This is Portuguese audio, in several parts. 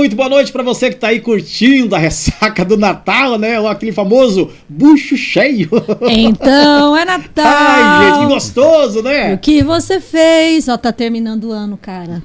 muito boa noite para você que tá aí curtindo a ressaca do Natal, né? Aquele famoso bucho cheio. Então é Natal. Ai, gente, que gostoso, né? O que você fez? Ó, tá terminando o ano, cara.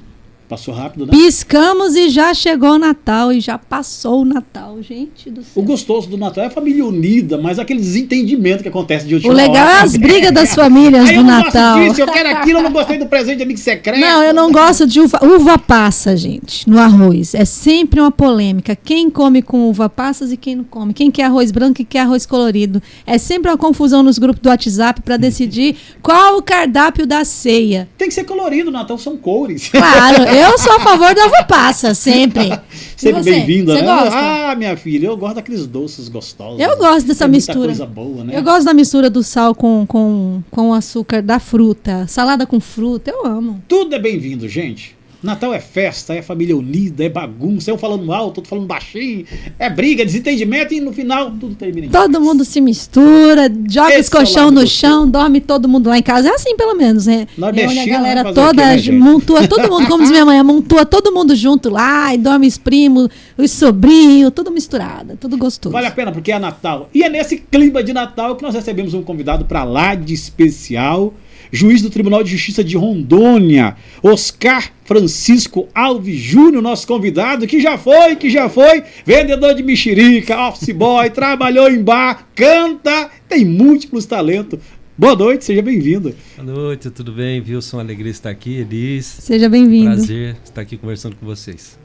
Passou rápido, né? Piscamos e já chegou o Natal e já passou o Natal, gente do céu. O gostoso do Natal é a família unida, mas aquele desentendimento que acontece de última hora. O legal é as brigas das famílias do Natal. Eu não gosto disso, eu quero aquilo, eu não gostei do presente de amigo secreto. Não, eu não gosto de uva passa, gente, no arroz. É sempre uma polêmica. Quem come com uva passas e quem não come. Quem quer arroz branco e quer arroz colorido. É sempre uma confusão nos grupos do WhatsApp para decidir qual o cardápio da ceia. Tem que ser colorido, Natal são cores. Claro, eu sou a favor da uva passa, sempre. Sempre bem-vinda, né? Você gosta? Ah, minha filha, eu gosto daqueles doces gostosos. Eu gosto dessa mistura. Muita coisa boa, né? Eu gosto da mistura do sal com o açúcar da fruta. Salada com fruta, eu amo. Tudo é bem-vindo, gente. Natal é festa, é família unida, é bagunça, eu falando alto, outro falando baixinho, é briga, desentendimento e no final tudo termina em Todo mundo se mistura, joga os colchão no chão, dorme todo mundo lá em casa. É assim, pelo menos, né? Nordestino, a galera né? toda Quê, né, montua todo mundo, como diz minha mãe, montua todo mundo junto lá e dorme os primos, os sobrinhos, tudo misturado, tudo gostoso. Vale a pena porque é Natal. E é nesse clima de Natal que nós recebemos um convidado para lá de especial. Juiz do Tribunal de Justiça de Rondônia, Oscar Francisco Alves Júnior, nosso convidado, que já foi vendedor de mexerica, office boy, trabalhou em bar, canta, tem múltiplos talentos. Boa noite, seja bem-vindo. Boa noite, tudo bem? Wilson, alegria estar aqui, Elis. Seja bem-vindo. Prazer estar aqui conversando com vocês.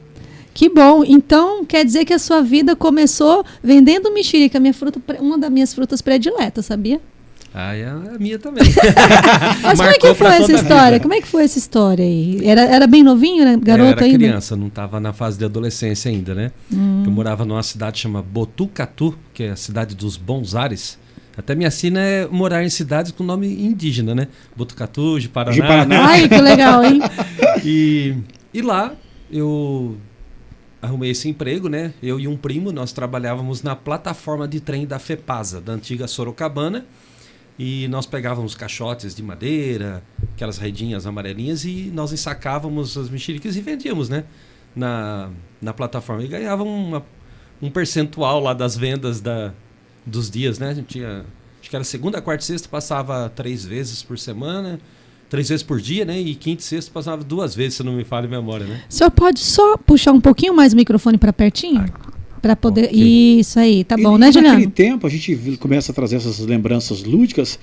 Que bom, então quer dizer que a sua vida começou vendendo mexerica, uma das minhas frutas prediletas, sabia? Ah, é a minha também. Mas como é que foi essa história? Como é que foi essa história aí? Era bem novinho, né? Garoto ainda? Era criança, não estava na fase de adolescência ainda, né? Eu morava numa cidade chamada Botucatu, que é a cidade dos bons ares. Até minha sina é morar em cidades com nome indígena, né? Botucatu, de Paraná. Ai, que legal, hein? E lá eu arrumei esse emprego, né? Eu e um primo, nós trabalhávamos na plataforma de trem da FEPASA, da antiga Sorocabana. E nós pegávamos caixotes de madeira, aquelas redinhas amarelinhas, e nós ensacávamos as mexericas e vendíamos, né? Na plataforma. E ganhávamos um percentual lá das vendas dos dias, né? A gente tinha, acho que era segunda, quarta e sexta, passava 3 vezes por semana, 3 vezes por dia, né? E quinta e sexta passava 2 vezes, se não me falha a memória, né? O senhor pode só puxar um pouquinho mais o microfone para pertinho? Para poder. Okay. Isso aí, tá bom, né, Juliano? Naquele tempo, a gente começa a trazer essas lembranças lúdicas.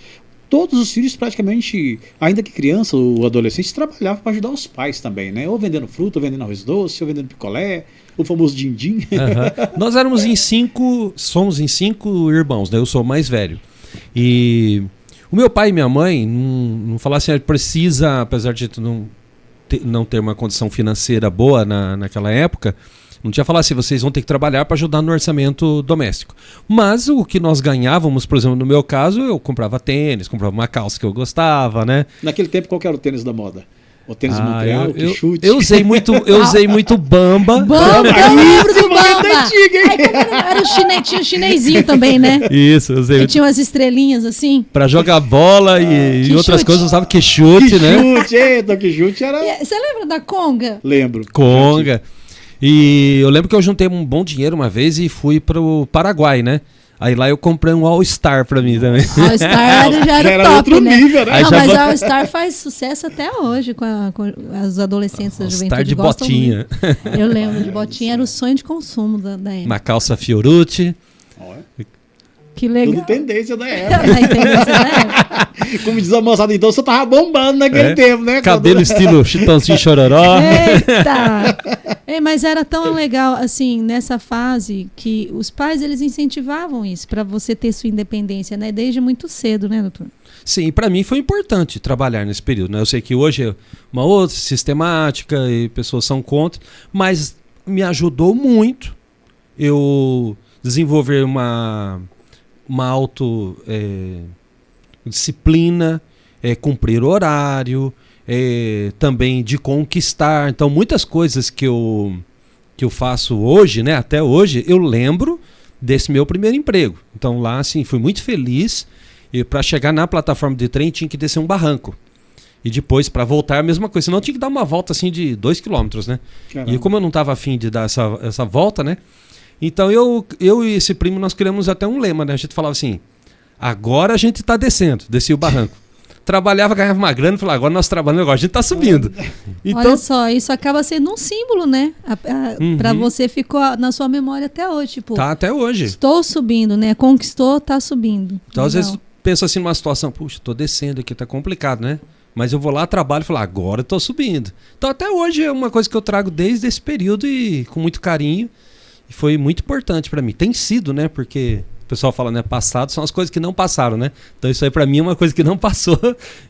Todos os filhos, praticamente, ainda que criança ou adolescente, trabalhavam para ajudar os pais também, né? Ou vendendo fruta, ou vendendo arroz doce, ou vendendo picolé, o famoso din-din. Nós somos em 5 irmãos, né? Eu sou o mais velho. E o meu pai e minha mãe não falavam assim, precisa, apesar de não ter uma condição financeira boa naquela época, não tinha falado assim, vocês vão ter que trabalhar para ajudar no orçamento doméstico. Mas o que nós ganhávamos, por exemplo, no meu caso, eu comprava tênis, comprava uma calça que eu gostava, né? Naquele tempo, qual que era o tênis da moda? O tênis Montreal, que chute. Eu usei muito Bamba. Bamba, eu lembro do Bamba. Tinha o chinesinho também, né? Isso, eu usei. Que tinha umas estrelinhas assim. Pra jogar bola e outras coisas, eu usava que chute, né? Que chute era... Você lembra da Conga? Lembro. Conga. E eu lembro que eu juntei um bom dinheiro uma vez e fui pro Paraguai, né? Aí lá eu comprei um All-Star pra mim também. All-Star já era top, outro né? nível, né? Não, mas o All-Star faz sucesso até hoje com os adolescentes da juventude. All-Star de botinha. Muito. Eu lembro de botinha, era o sonho de consumo da época. Uma calça Fiorucci. Que legal. Tudo tendência da época. Como diz a moçada, então você tava bombando naquele tempo, né? Cabelo estilo Chitãozinho Chororó. Eita! Mas era tão legal, assim, nessa fase, que os pais, eles incentivavam isso, para você ter sua independência, né? Desde muito cedo, né, doutor? Sim, para mim foi importante trabalhar nesse período, né? Eu sei que hoje é uma outra sistemática e pessoas são contra, mas me ajudou muito eu desenvolver uma disciplina, cumprir horário, também de conquistar. Então, muitas coisas que eu faço hoje, né, até hoje, eu lembro desse meu primeiro emprego. Então, lá, assim, fui muito feliz. E para chegar na plataforma de trem, tinha que descer um barranco. E depois, para voltar, a mesma coisa. Senão eu tinha que dar uma volta assim de 2 quilômetros, né? Caramba. E como eu não estava afim de dar essa volta, né? Então eu e esse primo, nós criamos até um lema, né? A gente falava assim, agora a gente está descendo, descia o barranco. Trabalhava, ganhava uma grana e falava, agora nós trabalhamos, agora a gente está subindo. Então, olha só, isso acaba sendo um símbolo, né? Para você ficou na sua memória até hoje, tipo, tá até hoje. estou subindo, né? Conquistou, tá subindo. Então, às Legal. vezes, penso assim numa situação, puxa, tô descendo aqui, tá complicado, né? Mas eu vou lá, trabalho e falo, agora eu tô subindo. Então, até hoje é uma coisa que eu trago desde esse período e com muito carinho. E foi muito importante para mim. Tem sido, né? Porque o pessoal fala, né? Passado são as coisas que não passaram, né? Então, isso aí para mim é uma coisa que não passou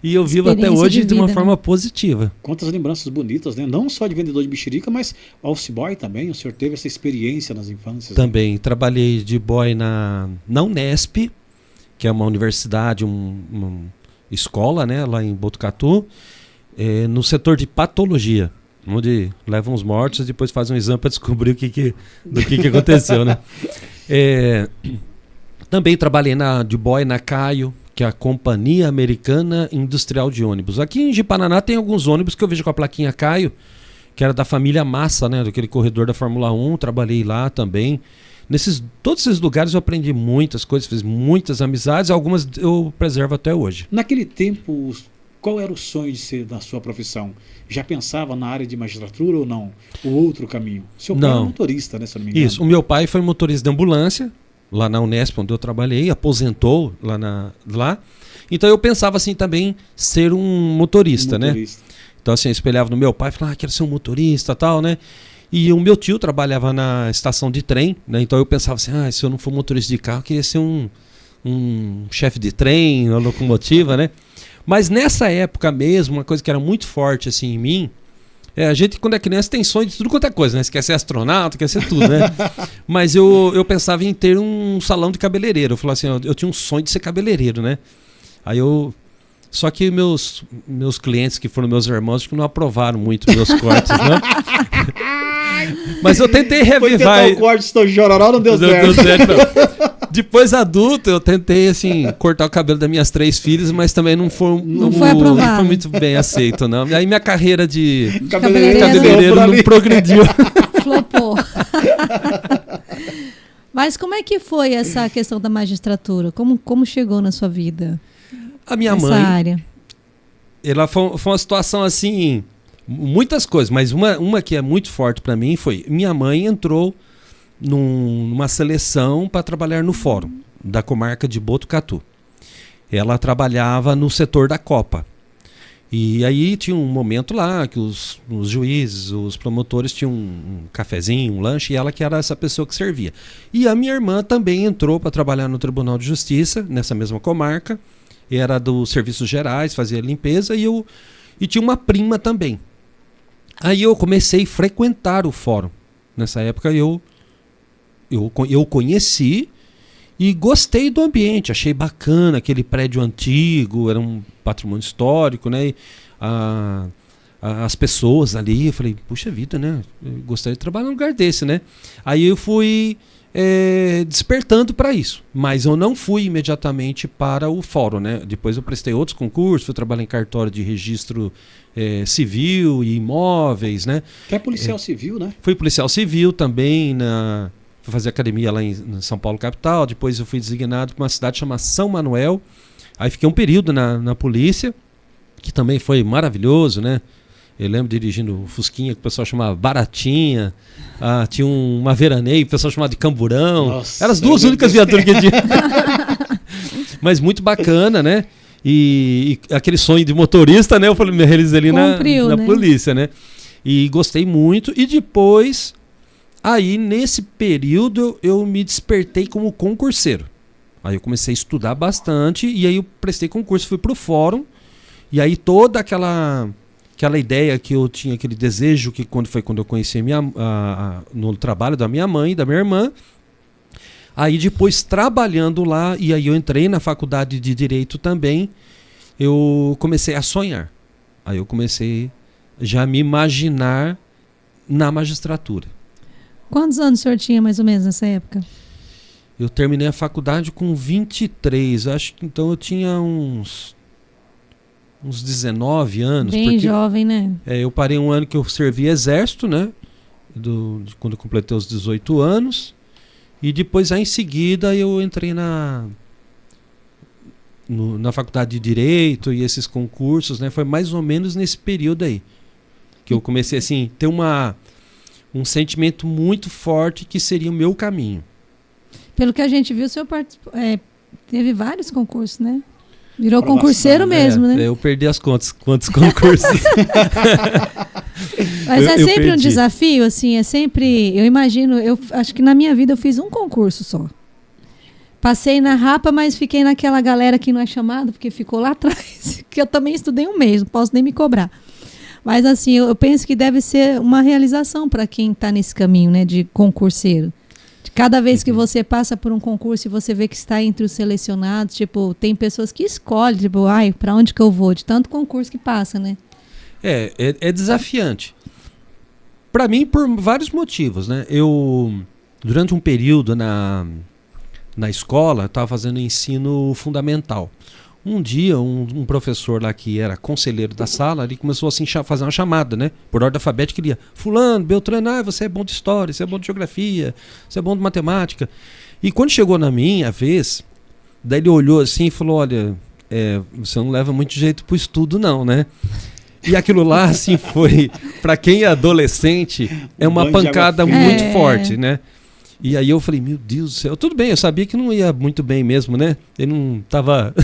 e eu vivo até hoje de uma forma positiva. Quantas lembranças bonitas, né? Não só de vendedor de mexerica, mas office boy também. O senhor teve essa experiência nas infâncias? Também. Trabalhei de boy na Unesp, que é uma universidade, uma escola, né, lá em Botucatu, no setor de patologia, onde levam os mortos e depois fazem um exame para descobrir do que aconteceu, né? Também trabalhei de boy na Caio, que é a Companhia Americana Industrial de Ônibus. Aqui em Ji-Paraná tem alguns ônibus que eu vejo com a plaquinha Caio, que era da família Massa, né, daquele corredor da Fórmula 1, trabalhei lá também. Todos esses lugares eu aprendi muitas coisas, fiz muitas amizades, algumas eu preservo até hoje. Naquele tempo, qual era o sonho de ser da sua profissão? Já pensava na área de magistratura ou não? O outro caminho? Seu pai era motorista, né, se eu não me engano. Isso, o meu pai foi motorista de ambulância, lá na Unesp, onde eu trabalhei, aposentou lá. Então eu pensava assim também, ser um motorista, né? Então assim, eu espelhava no meu pai, falava, quero ser um motorista e tal, né? E o meu tio trabalhava na estação de trem, né? Então eu pensava assim, se eu não for motorista de carro, eu queria ser um chefe de trem, uma locomotiva, né? Mas nessa época mesmo, uma coisa que era muito forte assim em mim, a gente quando é criança tem sonho de tudo quanto é coisa, né? Você quer ser astronauta, quer ser tudo, né? Mas eu pensava em ter um salão de cabeleireiro. Eu falava assim, eu tinha um sonho de ser cabeleireiro, né? Só que meus clientes, que foram meus irmãos, que não aprovaram muito meus cortes, né? Mas eu tentei revivar. Foi tentar o corte, estou chororó, não deu certo. Não. Depois adulto, eu tentei assim cortar o cabelo das minhas 3 filhas, mas também não foi aprovado. Não foi muito bem aceito, não. E aí minha carreira de cabeleireiro não progrediu. Flopou. Mas como é que foi essa questão da magistratura? Como chegou na sua vida? A minha mãe, área? Ela foi uma situação assim, muitas coisas, mas uma que é muito forte para mim foi, minha mãe entrou numa seleção para trabalhar no fórum da comarca de Botucatu. Ela trabalhava no setor da Copa. E aí tinha um momento lá que os juízes, os promotores tinham um cafezinho, um lanche, e ela que era essa pessoa que servia. E a minha irmã também entrou para trabalhar no Tribunal de Justiça, nessa mesma comarca. Era dos serviços gerais, fazia limpeza, e tinha uma prima também. Aí eu comecei a frequentar o fórum. Nessa época eu conheci e gostei do ambiente, achei bacana aquele prédio antigo, era um patrimônio histórico, né? E, as pessoas ali, eu falei, puxa vida, né? Eu gostaria de trabalhar num lugar desse, né? Aí eu fui despertando para isso, mas eu não fui imediatamente para o fórum, né? Depois eu prestei outros concursos, fui trabalhar em cartório de registro civil e imóveis, né? Que é policial civil, né? Fui policial civil também, fui fazer academia lá em São Paulo capital, depois eu fui designado para uma cidade chamada São Manuel, aí fiquei um período na polícia, que também foi maravilhoso, né? Eu lembro dirigindo o Fusquinha, que o pessoal chamava Baratinha. Tinha uma veraneio, que o pessoal chamava de Camburão. Nossa, eram as duas únicas viaturas que tinha. Mas muito bacana, né? E aquele sonho de motorista, né? Eu me realizei ali na polícia, né? E gostei muito. E depois, aí nesse período, eu me despertei como concurseiro. Aí eu comecei a estudar bastante. E aí eu prestei concurso, fui pro fórum. E aí toda aquela ideia que eu tinha, aquele desejo que quando eu conheci no trabalho da minha mãe e da minha irmã, aí depois trabalhando lá, e aí eu entrei na faculdade de Direito também, eu comecei a sonhar. Aí eu comecei já a me imaginar na magistratura. Quantos anos o senhor tinha mais ou menos nessa época? Eu terminei a faculdade com 23, acho que então eu tinha uns uns 19 anos. Bem jovem, né? Eu parei um ano que eu servi exército, né? Quando eu completei os 18 anos. E depois, aí, em seguida, eu entrei na faculdade de Direito e esses concursos, né? Foi mais ou menos nesse período aí que eu comecei, assim, ter um sentimento muito forte que seria o meu caminho. Pelo que a gente viu, o senhor teve vários concursos, né? Virou concurseiro mesmo, né? Eu perdi as contas, quantos concursos. Mas é sempre um desafio, assim, é sempre... Eu imagino, eu acho que na minha vida eu fiz um concurso só. Passei na Rapa, mas fiquei naquela galera que não é chamada, porque ficou lá atrás. Que eu também estudei um mês, não posso nem me cobrar. Mas assim, eu penso que deve ser uma realização para quem está nesse caminho, né, de concurseiro. Cada vez que você passa por um concurso e você vê que está entre os selecionados, tipo, tem pessoas que escolhem, tipo, para onde que eu vou? De tanto concurso que passa, né? É desafiante. Para mim, por vários motivos, né? Eu, durante um período na escola, estava fazendo ensino fundamental. Um dia, um professor lá que era conselheiro da sala, ele começou assim, fazer uma chamada, né? Por ordem alfabética, ele ia, fulano, Beltrano, você é bom de história, você é bom de geografia, você é bom de matemática. E quando chegou na minha vez, daí ele olhou assim e falou, olha, você não leva muito jeito pro estudo não, né? E aquilo lá, assim, foi, para quem é adolescente, é uma pancada muito forte, né? E aí eu falei, meu Deus do céu, tudo bem, eu sabia que não ia muito bem mesmo, né? Ele não tava...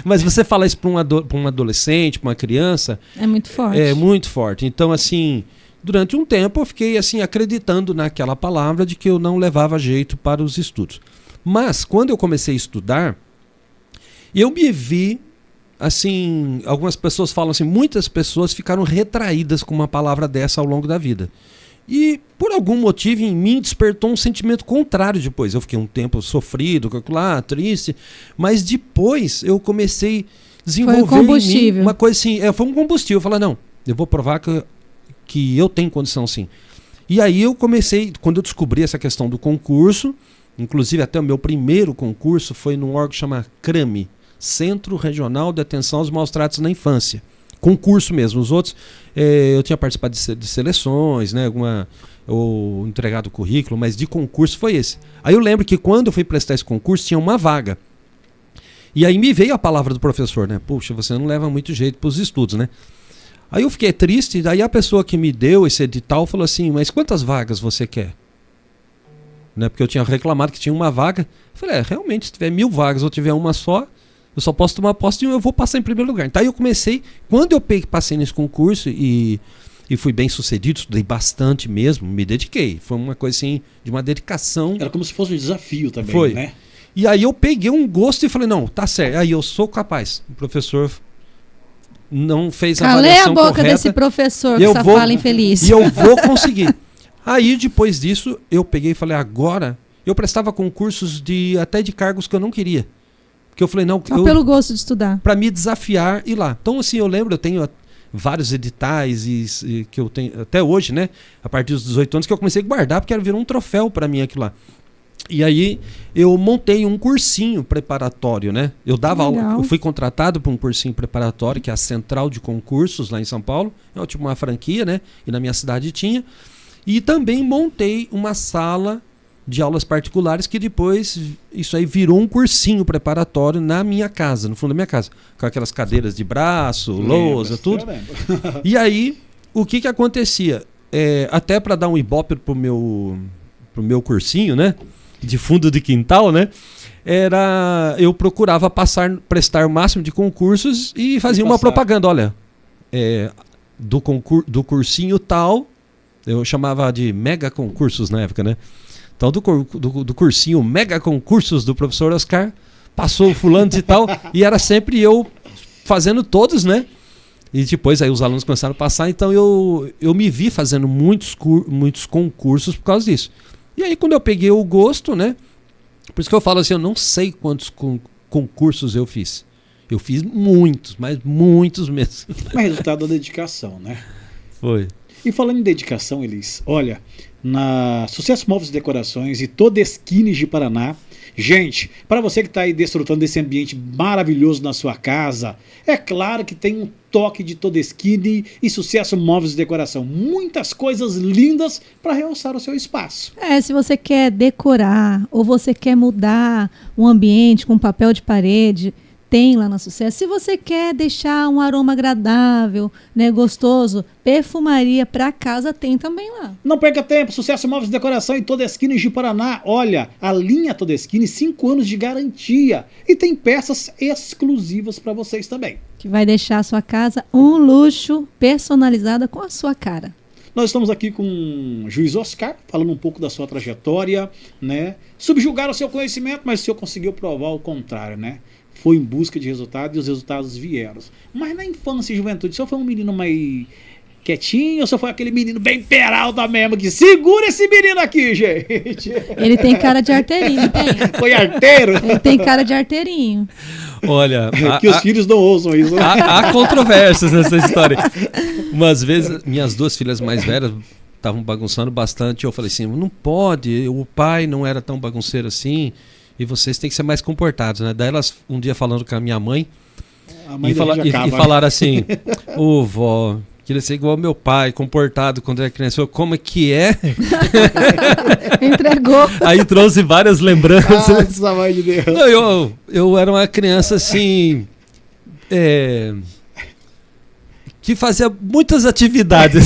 Mas você falar isso para um adolescente, para uma criança... É muito forte. É muito forte. Então, assim, durante um tempo eu fiquei, assim, acreditando naquela palavra de que eu não levava jeito para os estudos. Mas, quando eu comecei a estudar, eu me vi, assim, algumas pessoas falam assim, muitas pessoas ficaram retraídas com uma palavra dessa ao longo da vida. E, por algum motivo, em mim despertou um sentimento contrário depois. Eu fiquei um tempo sofrido, triste, mas depois eu comecei a desenvolver em mim uma coisa assim, foi um combustível. Eu falei, não, eu vou provar que eu tenho condição sim. E aí eu comecei, quando eu descobri essa questão do concurso, inclusive até o meu primeiro concurso foi num órgão chamado CRAMI, Centro Regional de Atenção aos Maus Tratos na Infância. Concurso mesmo. Os outros, eu tinha participado de seleções, né, ou entregado o currículo, mas de concurso foi esse. Aí eu lembro que quando eu fui prestar esse concurso, tinha uma vaga. E aí me veio a palavra do professor, né? Puxa, você não leva muito jeito para os estudos, né? Aí eu fiquei triste, daí a pessoa que me deu esse edital falou assim, mas quantas vagas você quer? Né, porque eu tinha reclamado que tinha uma vaga. Eu falei, realmente, se tiver 1000 vagas ou tiver uma só, eu só posso tomar posse de um, eu vou passar em primeiro lugar. Então aí eu comecei, quando eu passei nesse concurso e fui bem sucedido, estudei bastante mesmo, me dediquei. Foi uma coisa assim, de uma dedicação. Era como se fosse um desafio também, foi, né? E aí eu peguei um gosto e falei, não, tá certo, aí eu sou capaz. O professor não fez a avaliação correta. Calei a boca desse professor que só fala infeliz. E eu vou conseguir. Aí depois disso, eu peguei e falei, agora, eu prestava concursos até de cargos que eu não queria. Porque eu falei, não... Só pelo gosto de estudar. Para me desafiar e ir lá. Então, assim, eu lembro, eu tenho vários editais e que eu tenho até hoje, né? A partir dos 18 anos que eu comecei a guardar, porque virou um troféu para mim aquilo lá. E aí eu montei um cursinho preparatório, né? Eu dava aula, eu fui contratado para um cursinho preparatório, que é a Central de Concursos lá em São Paulo. É tipo uma franquia, né? E na minha cidade tinha. E também montei uma sala de aulas particulares que depois isso aí virou um cursinho preparatório na minha casa, no fundo da minha casa, com aquelas cadeiras de braço, lousa, tudo. E aí, o que acontecia? Até para dar um ibope pro meu cursinho, né? De fundo de quintal, né? Eu procurava prestar o máximo de concursos e fazia uma propaganda, olha, do cursinho tal, eu chamava de mega concursos na época, né? Então, do cursinho Mega Concursos do professor Oscar, passou o fulano de tal, e era sempre eu fazendo todos, né? E depois aí os alunos começaram a passar, então eu me vi fazendo muitos concursos por causa disso. E aí quando eu peguei o gosto, né? Por isso que eu falo assim, eu não sei quantos concursos eu fiz. Eu fiz muitos, mas muitos mesmo. Mas resultado da dedicação, né? Foi. E falando em dedicação, Elis, olha, na Sucesso Móveis e Decorações e Todeskines de Paraná Gente, para você que está aí desfrutando desse ambiente maravilhoso na sua casa, é claro que tem um toque de Todeschini e Sucesso Móveis e Decoração. Muitas coisas lindas para realçar o seu espaço. Se você quer decorar ou você quer mudar o ambiente com papel de parede, tem lá na Sucesso. Se você quer deixar um aroma agradável, né, gostoso, perfumaria para casa, tem também lá. Não perca tempo, Sucesso Móveis e Decoração em Todeschini de Paraná. Olha, a linha Todeschini, 5 anos de garantia. E tem peças exclusivas para vocês também. Que vai deixar a sua casa um luxo, personalizada com a sua cara. Nós estamos aqui com o juiz Oscar, falando um pouco da sua trajetória, né? Subjugaram o seu conhecimento, mas o senhor conseguiu provar o contrário, né? Foi em busca de resultados e os resultados vieram. Mas na infância e juventude, o senhor foi um menino mais quietinho ou o senhor foi aquele menino bem peralta mesmo que segura esse menino aqui, gente? Ele tem cara de arteirinho, tem? Foi arteiro? Ele tem cara de arteirinho. Olha, que os filhos não ouçam isso. Há controvérsias nessa história. Umas vezes, minhas 2 filhas mais velhas estavam bagunçando bastante. Eu falei assim, não pode, o pai não era tão bagunceiro assim e vocês têm que ser mais comportados, né? Daí elas, um dia falando com a minha mãe, e falaram assim, ô vó, queria ser igual ao meu pai, comportado quando era criança. Eu, como é que é? Entregou. Aí trouxe várias lembranças. Nossa, mãe de Deus. Não, eu era uma criança assim... que fazia muitas atividades.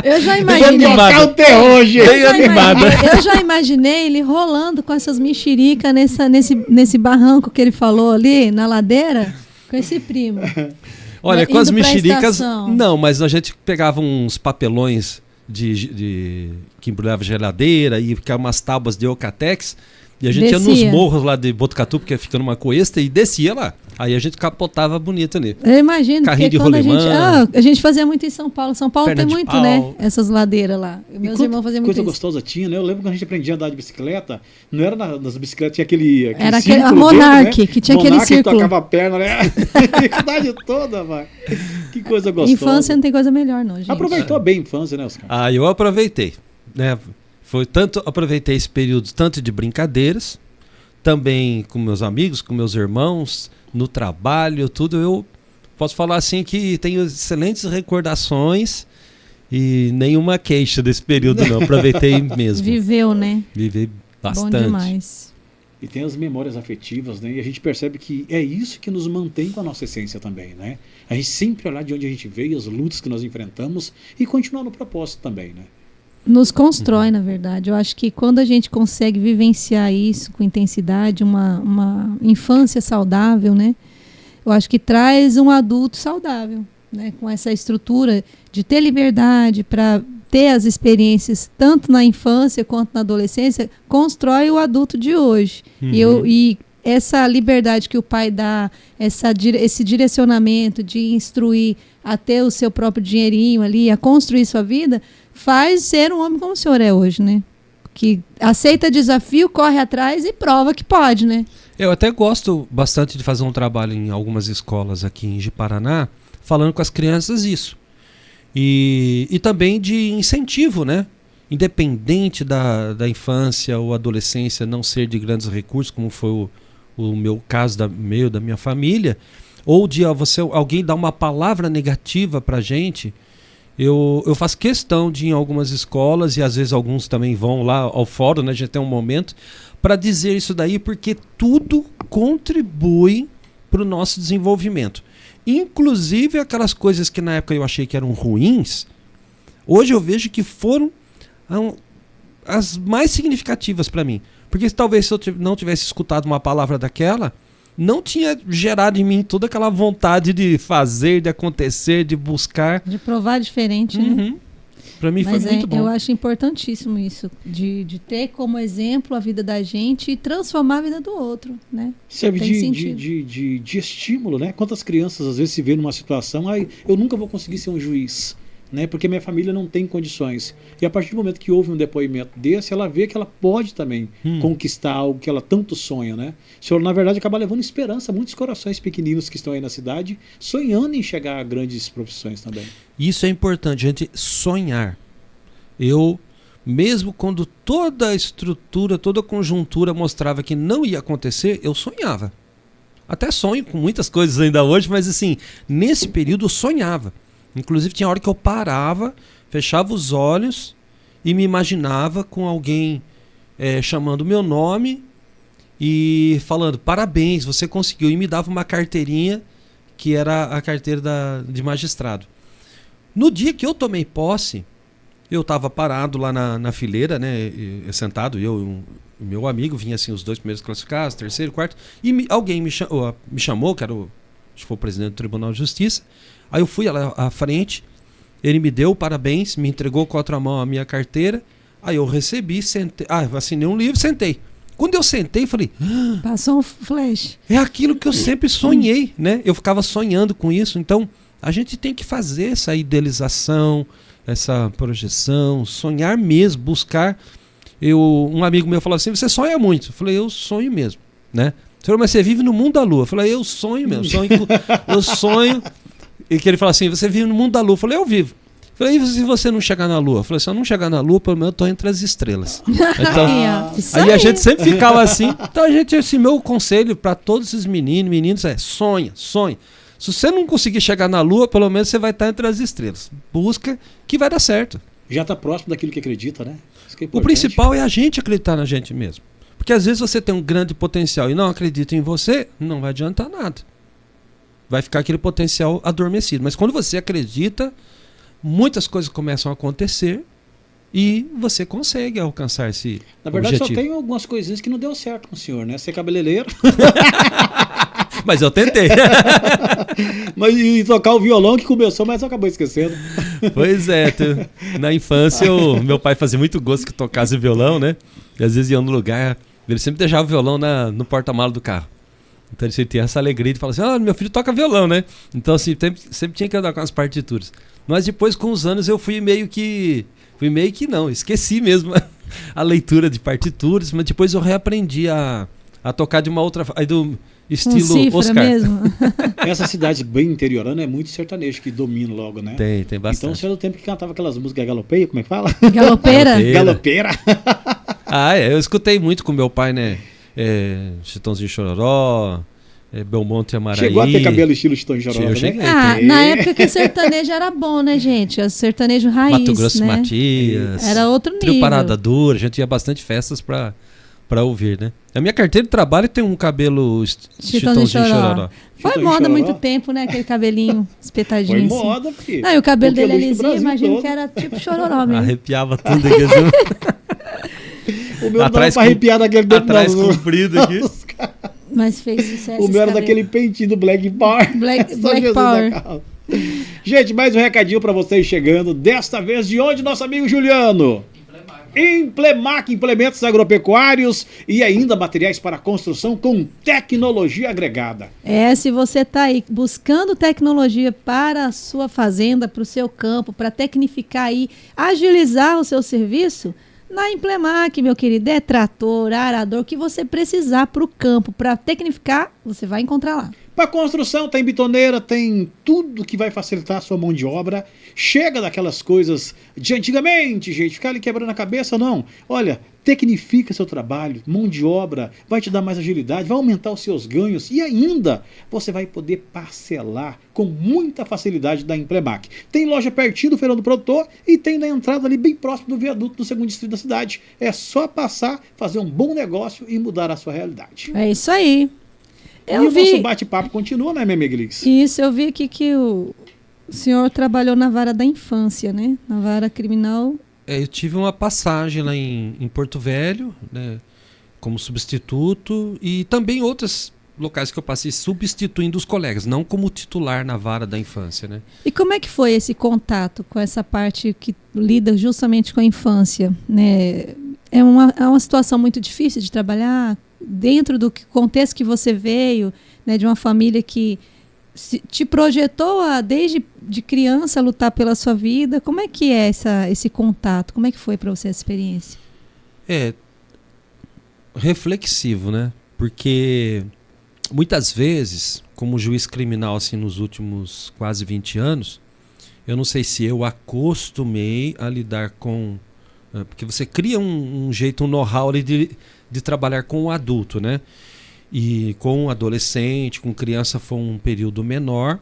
Eu já imaginei. O terror, gente. Eu já imaginei ele rolando com essas mexericas nesse barranco que ele falou ali, na ladeira, com esse primo. Olha, com as mexericas, não, mas a gente pegava uns papelões que embrulhava geladeira e ficava umas tábuas de Eucatex e a gente ia nos morros lá de Botucatu, porque fica numa cuesta, e descia lá. Aí a gente capotava bonito ali. Eu imagino, carrinho de quando rolimã. a gente fazia muito em São Paulo. São Paulo perna tem de muito, pau. né? Essas ladeiras lá. Meus irmãos faziam muito coisa isso. gostosa tinha, né? Eu lembro quando a gente aprendia a andar de bicicleta, não era nas bicicletas, tinha aquele era aquele a Monark, dentro, né? que tinha aquele círculo. Que tocava a perna, né? A cidade toda, vai. Que coisa gostosa. Infância não tem coisa melhor, não, gente. Aproveitou bem a infância, né, Oscar? Ah, eu aproveitei, né? Aproveitei esse período tanto de brincadeiras, também com meus amigos, com meus irmãos, no trabalho, tudo. Eu posso falar assim que tenho excelentes recordações e nenhuma queixa desse período, não. Aproveitei mesmo. Viveu, né? Vivi bastante. Bom demais. E tem as memórias afetivas, né? E a gente percebe que é isso que nos mantém com a nossa essência também, né? A gente sempre olhar de onde a gente veio, as lutas que nós enfrentamos e continuar no propósito também, né? Nos constrói, na verdade. Eu acho que quando a gente consegue vivenciar isso com intensidade, uma infância saudável, né? Eu acho que traz um adulto saudável, né? Com essa estrutura de ter liberdade para ter as experiências tanto na infância quanto na adolescência, constrói o adulto de hoje. E essa liberdade que o pai dá, esse direcionamento de instruir a ter o seu próprio dinheirinho ali, a construir sua vida, faz ser um homem como o senhor é hoje, né? Que aceita desafio, corre atrás e prova que pode, né? Eu até gosto bastante de fazer um trabalho em algumas escolas aqui em Ji-Paraná, falando com as crianças isso. E também de incentivo, né? Independente da infância ou adolescência não ser de grandes recursos, como foi o meu caso, da minha família, ou de alguém dar uma palavra negativa pra gente, eu faço questão de ir em algumas escolas, e às vezes alguns também vão lá ao fórum, né? A gente tem um momento para dizer isso daí, porque tudo contribui para o nosso desenvolvimento. Inclusive aquelas coisas que na época eu achei que eram ruins, hoje eu vejo que foram as mais significativas para mim. Porque talvez se eu não tivesse escutado uma palavra daquela, não tinha gerado em mim toda aquela vontade de fazer, de acontecer, de buscar. De provar diferente, né? Para mim Mas foi muito bom. Eu acho importantíssimo isso, de ter como exemplo a vida da gente e transformar a vida do outro, né? Serve de estímulo, né? Quantas crianças às vezes se vê numa situação, eu nunca vou conseguir ser um juiz, né? Porque minha família não tem condições. E a partir do momento que houve um depoimento desse, ela vê que ela pode também conquistar algo que ela tanto sonha, né? O senhor, na verdade, acaba levando esperança a muitos corações pequeninos que estão aí na cidade, sonhando em chegar a grandes profissões também. Isso é importante, a gente sonhar. mesmo quando toda a estrutura, toda a conjuntura mostrava que não ia acontecer, eu sonhava. Até sonho com muitas coisas ainda hoje, mas assim, nesse período eu sonhava. Inclusive tinha hora que eu parava, fechava os olhos e me imaginava com alguém chamando meu nome e falando, parabéns, você conseguiu. E me dava uma carteirinha, que era a carteira de magistrado. No dia que eu tomei posse, eu estava parado lá na fileira, né, sentado, o meu amigo, vinha assim os 2 primeiros classificados, terceiro, quarto, e alguém me chamou, que era acho que foi o presidente do Tribunal de Justiça. Aí eu fui à frente, ele me deu parabéns, me entregou com a outra mão a minha carteira, aí eu recebi, sentei, assinei um livro, sentei. Quando eu sentei, falei... Passou um flash. É aquilo que eu sempre sonhei, né? Eu ficava sonhando com isso. Então, a gente tem que fazer essa idealização, essa projeção, sonhar mesmo, buscar... Um amigo meu falou assim, você sonha muito. Eu falei, eu sonho mesmo, né? Senhor, mas você vive no mundo da lua. Eu falei, eu sonho mesmo, eu sonho. E que ele falou assim, você vive no mundo da lua. Eu falei, eu vivo. Eu falei, e se você não chegar na lua? Eu falei, se eu não chegar na lua, pelo menos eu tô entre as estrelas. Então, aí a gente sempre ficava assim. Então esse meu conselho para todos esses meninos é sonha. Se você não conseguir chegar na lua, pelo menos você vai estar entre as estrelas. Busca que vai dar certo. Já está próximo daquilo que acredita, né? Isso que é o principal é a gente acreditar na gente mesmo. Porque às vezes você tem um grande potencial e não acredita em você, não vai adiantar nada. Vai ficar aquele potencial adormecido. Mas quando você acredita, muitas coisas começam a acontecer e você consegue alcançar esse objetivo. Na verdade, só tem algumas coisinhas que não deu certo com o senhor, né? Ser cabeleireiro. Mas eu tentei. Mas e tocar o violão que começou, mas acabou esquecendo. Pois é. Na infância, meu pai fazia muito gosto que tocasse violão, né? E às vezes ia no lugar, ele sempre deixava o violão no porta-malas do carro. Então ele tinha essa alegria de falar assim, meu filho toca violão, né? Então assim, sempre tinha que andar com as partituras. Mas depois, com os anos, eu fui meio que não, esqueci mesmo a leitura de partituras, mas depois eu reaprendi a tocar de uma outra... Aí do estilo Oscar. Mesmo. Essa cidade bem interiorana é muito sertanejo que domina logo, né? Tem bastante. Então, você era do tempo que cantava aquelas músicas galopeia, como é que fala? Galopeira. Eu escutei muito com meu pai, né? Chitãozinho Chororó, Belmonte e Amaraí. Chegou a ter cabelo estilo Chitãozinho Chororó, né? Na época que o sertanejo era bom, né, gente? O sertanejo raiz, Mato Grosso, né? Matias. Era outro nível. Trio Parada Dura, a gente ia bastante festas pra ouvir, né? A minha carteira de trabalho tem um cabelo Chitãozinho Chororó. Foi moda há muito tempo, né? Aquele cabelinho espetadinho. Foi moda, filho. Não, e o cabelo dele é lisinho, imagino que era tipo Chororó mesmo. Arrepiava tudo aqui. O meu atrás não dava pra arrepiar daquele dedo. Atrás comprido aqui. Mas fez sucesso. O meu era daquele peitinho do Black Power. Black Power. Gente, mais um recadinho pra vocês chegando. Desta vez de onde, nosso amigo Juliano? Implemac, implementos agropecuários e ainda materiais para construção com tecnologia agregada. Se você está aí buscando tecnologia para a sua fazenda, para o seu campo, para tecnificar e agilizar o seu serviço, na Implemac, meu querido, é trator, arador, o que você precisar para o campo, para tecnificar, você vai encontrar lá. Para construção tem bitoneira, tem tudo que vai facilitar a sua mão de obra. Chega daquelas coisas de antigamente, gente, ficar ali quebrando a cabeça, não. Olha, tecnifica seu trabalho, mão de obra, vai te dar mais agilidade, vai aumentar os seus ganhos e ainda você vai poder parcelar com muita facilidade da Implemac. Tem loja pertinho do Feirão do Produtor e tem na entrada ali bem próximo do viaduto do 2º distrito da cidade. É só passar, fazer um bom negócio e mudar a sua realidade. É isso aí. O nosso bate-papo continua, né, minha amiga Liz? Isso, eu vi aqui que o senhor trabalhou na vara da infância, né? Na vara criminal. Eu tive uma passagem lá em Porto Velho, né, como substituto, e também outros locais que eu passei substituindo os colegas, não como titular na vara da infância, né? E como é que foi esse contato com essa parte que lida justamente com a infância, né? É uma situação muito difícil de trabalhar dentro do contexto que você veio, né, de uma família que te projetou desde de criança a lutar pela sua vida. Como é que é esse contato? Como é que foi para você essa experiência? Reflexivo, né? Porque muitas vezes, como juiz criminal assim, nos últimos quase 20 anos, eu não sei se eu acostumei a lidar com Porque você cria um jeito, um know-how ali de trabalhar com o adulto, né? E com o adolescente, com criança foi um período menor,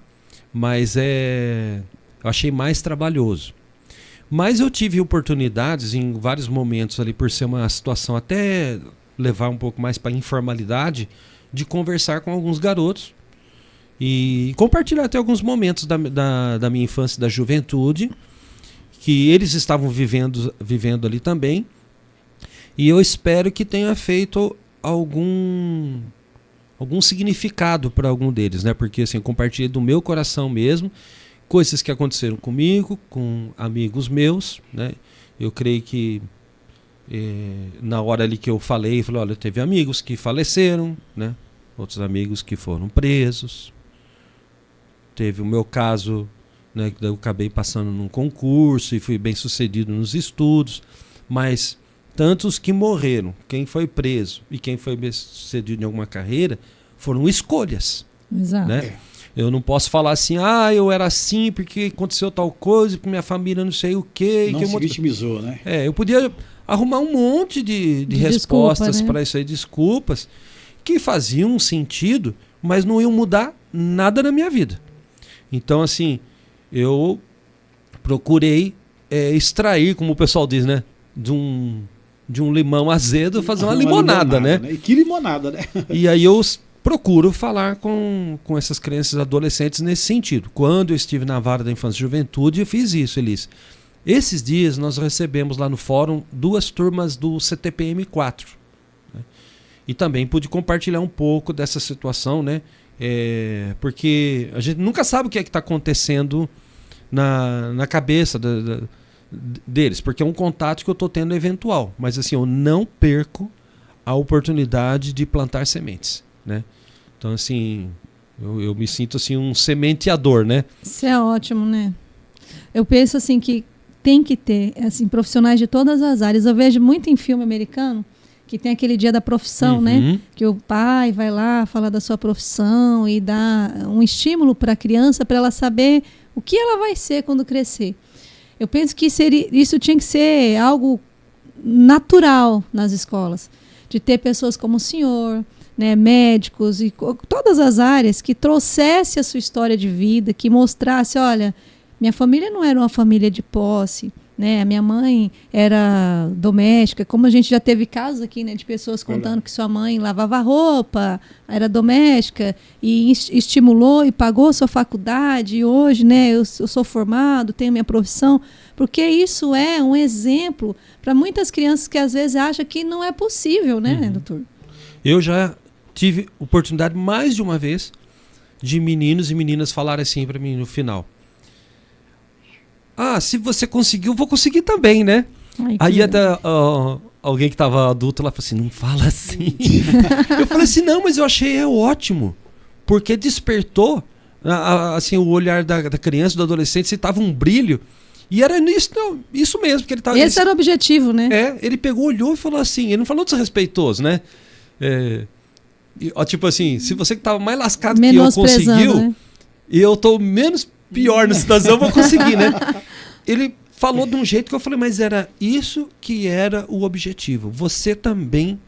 mas eu achei mais trabalhoso. Mas eu tive oportunidades em vários momentos ali, por ser uma situação até levar um pouco mais para a informalidade, de conversar com alguns garotos e compartilhar até alguns momentos da minha infância e da juventude, que eles estavam vivendo ali também. E eu espero que tenha feito algum significado para algum deles, né? Porque assim, eu compartilhei do meu coração mesmo, coisas que aconteceram comigo, com amigos meus, né? Eu creio que na hora ali que eu falei, olha, teve amigos que faleceram, né? Outros amigos que foram presos. Teve o meu caso, né, que eu acabei passando num concurso e fui bem sucedido nos estudos, mas tantos que morreram, quem foi preso e quem foi bem sucedido em alguma carreira, foram escolhas. Exato. Né? Eu não posso falar assim, eu era assim porque aconteceu tal coisa, porque minha família não sei o quê. Não se vitimizou, né? Eu podia arrumar um monte de respostas, desculpa, né, para isso aí, desculpas, que faziam sentido, mas não iam mudar nada na minha vida. Então, assim, eu procurei extrair, como o pessoal diz, né, de um limão azedo, fazer uma limonada, né? E que limonada, né? E aí eu procuro falar com essas crianças e adolescentes nesse sentido. Quando eu estive na Vara da Infância e Juventude, eu fiz isso, Elis. Esses dias nós recebemos lá no fórum 2 turmas do CTPM 4. Né? E também pude compartilhar um pouco dessa situação, né? Porque a gente nunca sabe o que é que está acontecendo na cabeça deles, porque é um contato que eu estou tendo eventual. Mas assim, eu não perco a oportunidade de plantar sementes, né? Então assim, eu me sinto assim um sementeador, né? Isso é ótimo, né? Eu penso assim que tem que ter assim, profissionais de todas as áreas. Eu vejo muito em filme americano que tem aquele dia da profissão, né? Que o pai vai lá falar da sua profissão e dá um estímulo para a criança, para ela saber o que ela vai ser quando crescer. Eu penso que isso tinha que ser algo natural nas escolas, de ter pessoas como o senhor, né, médicos e todas as áreas que trouxesse a sua história de vida, que mostrasse, olha, minha família não era uma família de posse, né? A minha mãe era doméstica, como a gente já teve casos aqui, né, de pessoas contando que sua mãe lavava roupa, era doméstica e estimulou e pagou sua faculdade, e hoje, né, eu sou formado, tenho minha profissão, porque isso é um exemplo para muitas crianças que às vezes acham que não é possível, né, doutor? Eu já tive oportunidade mais de uma vez de meninos e meninas falarem assim para mim no final: se você conseguiu, eu vou conseguir também, né? Aí até alguém que estava adulto lá falou assim, não fala assim. Eu falei assim, não, mas eu achei ótimo, porque despertou assim, o olhar da criança, do adolescente, se tava um brilho, e era isso mesmo que ele estava. Esse era o objetivo, né? Ele pegou, olhou e falou assim, ele não falou desrespeitoso, né? Tipo assim, se você que estava mais lascado que eu conseguiu, né? E eu tô menos pior na situação, eu vou conseguir, né? Ele falou de um jeito que eu falei, mas era isso que era o objetivo. Você também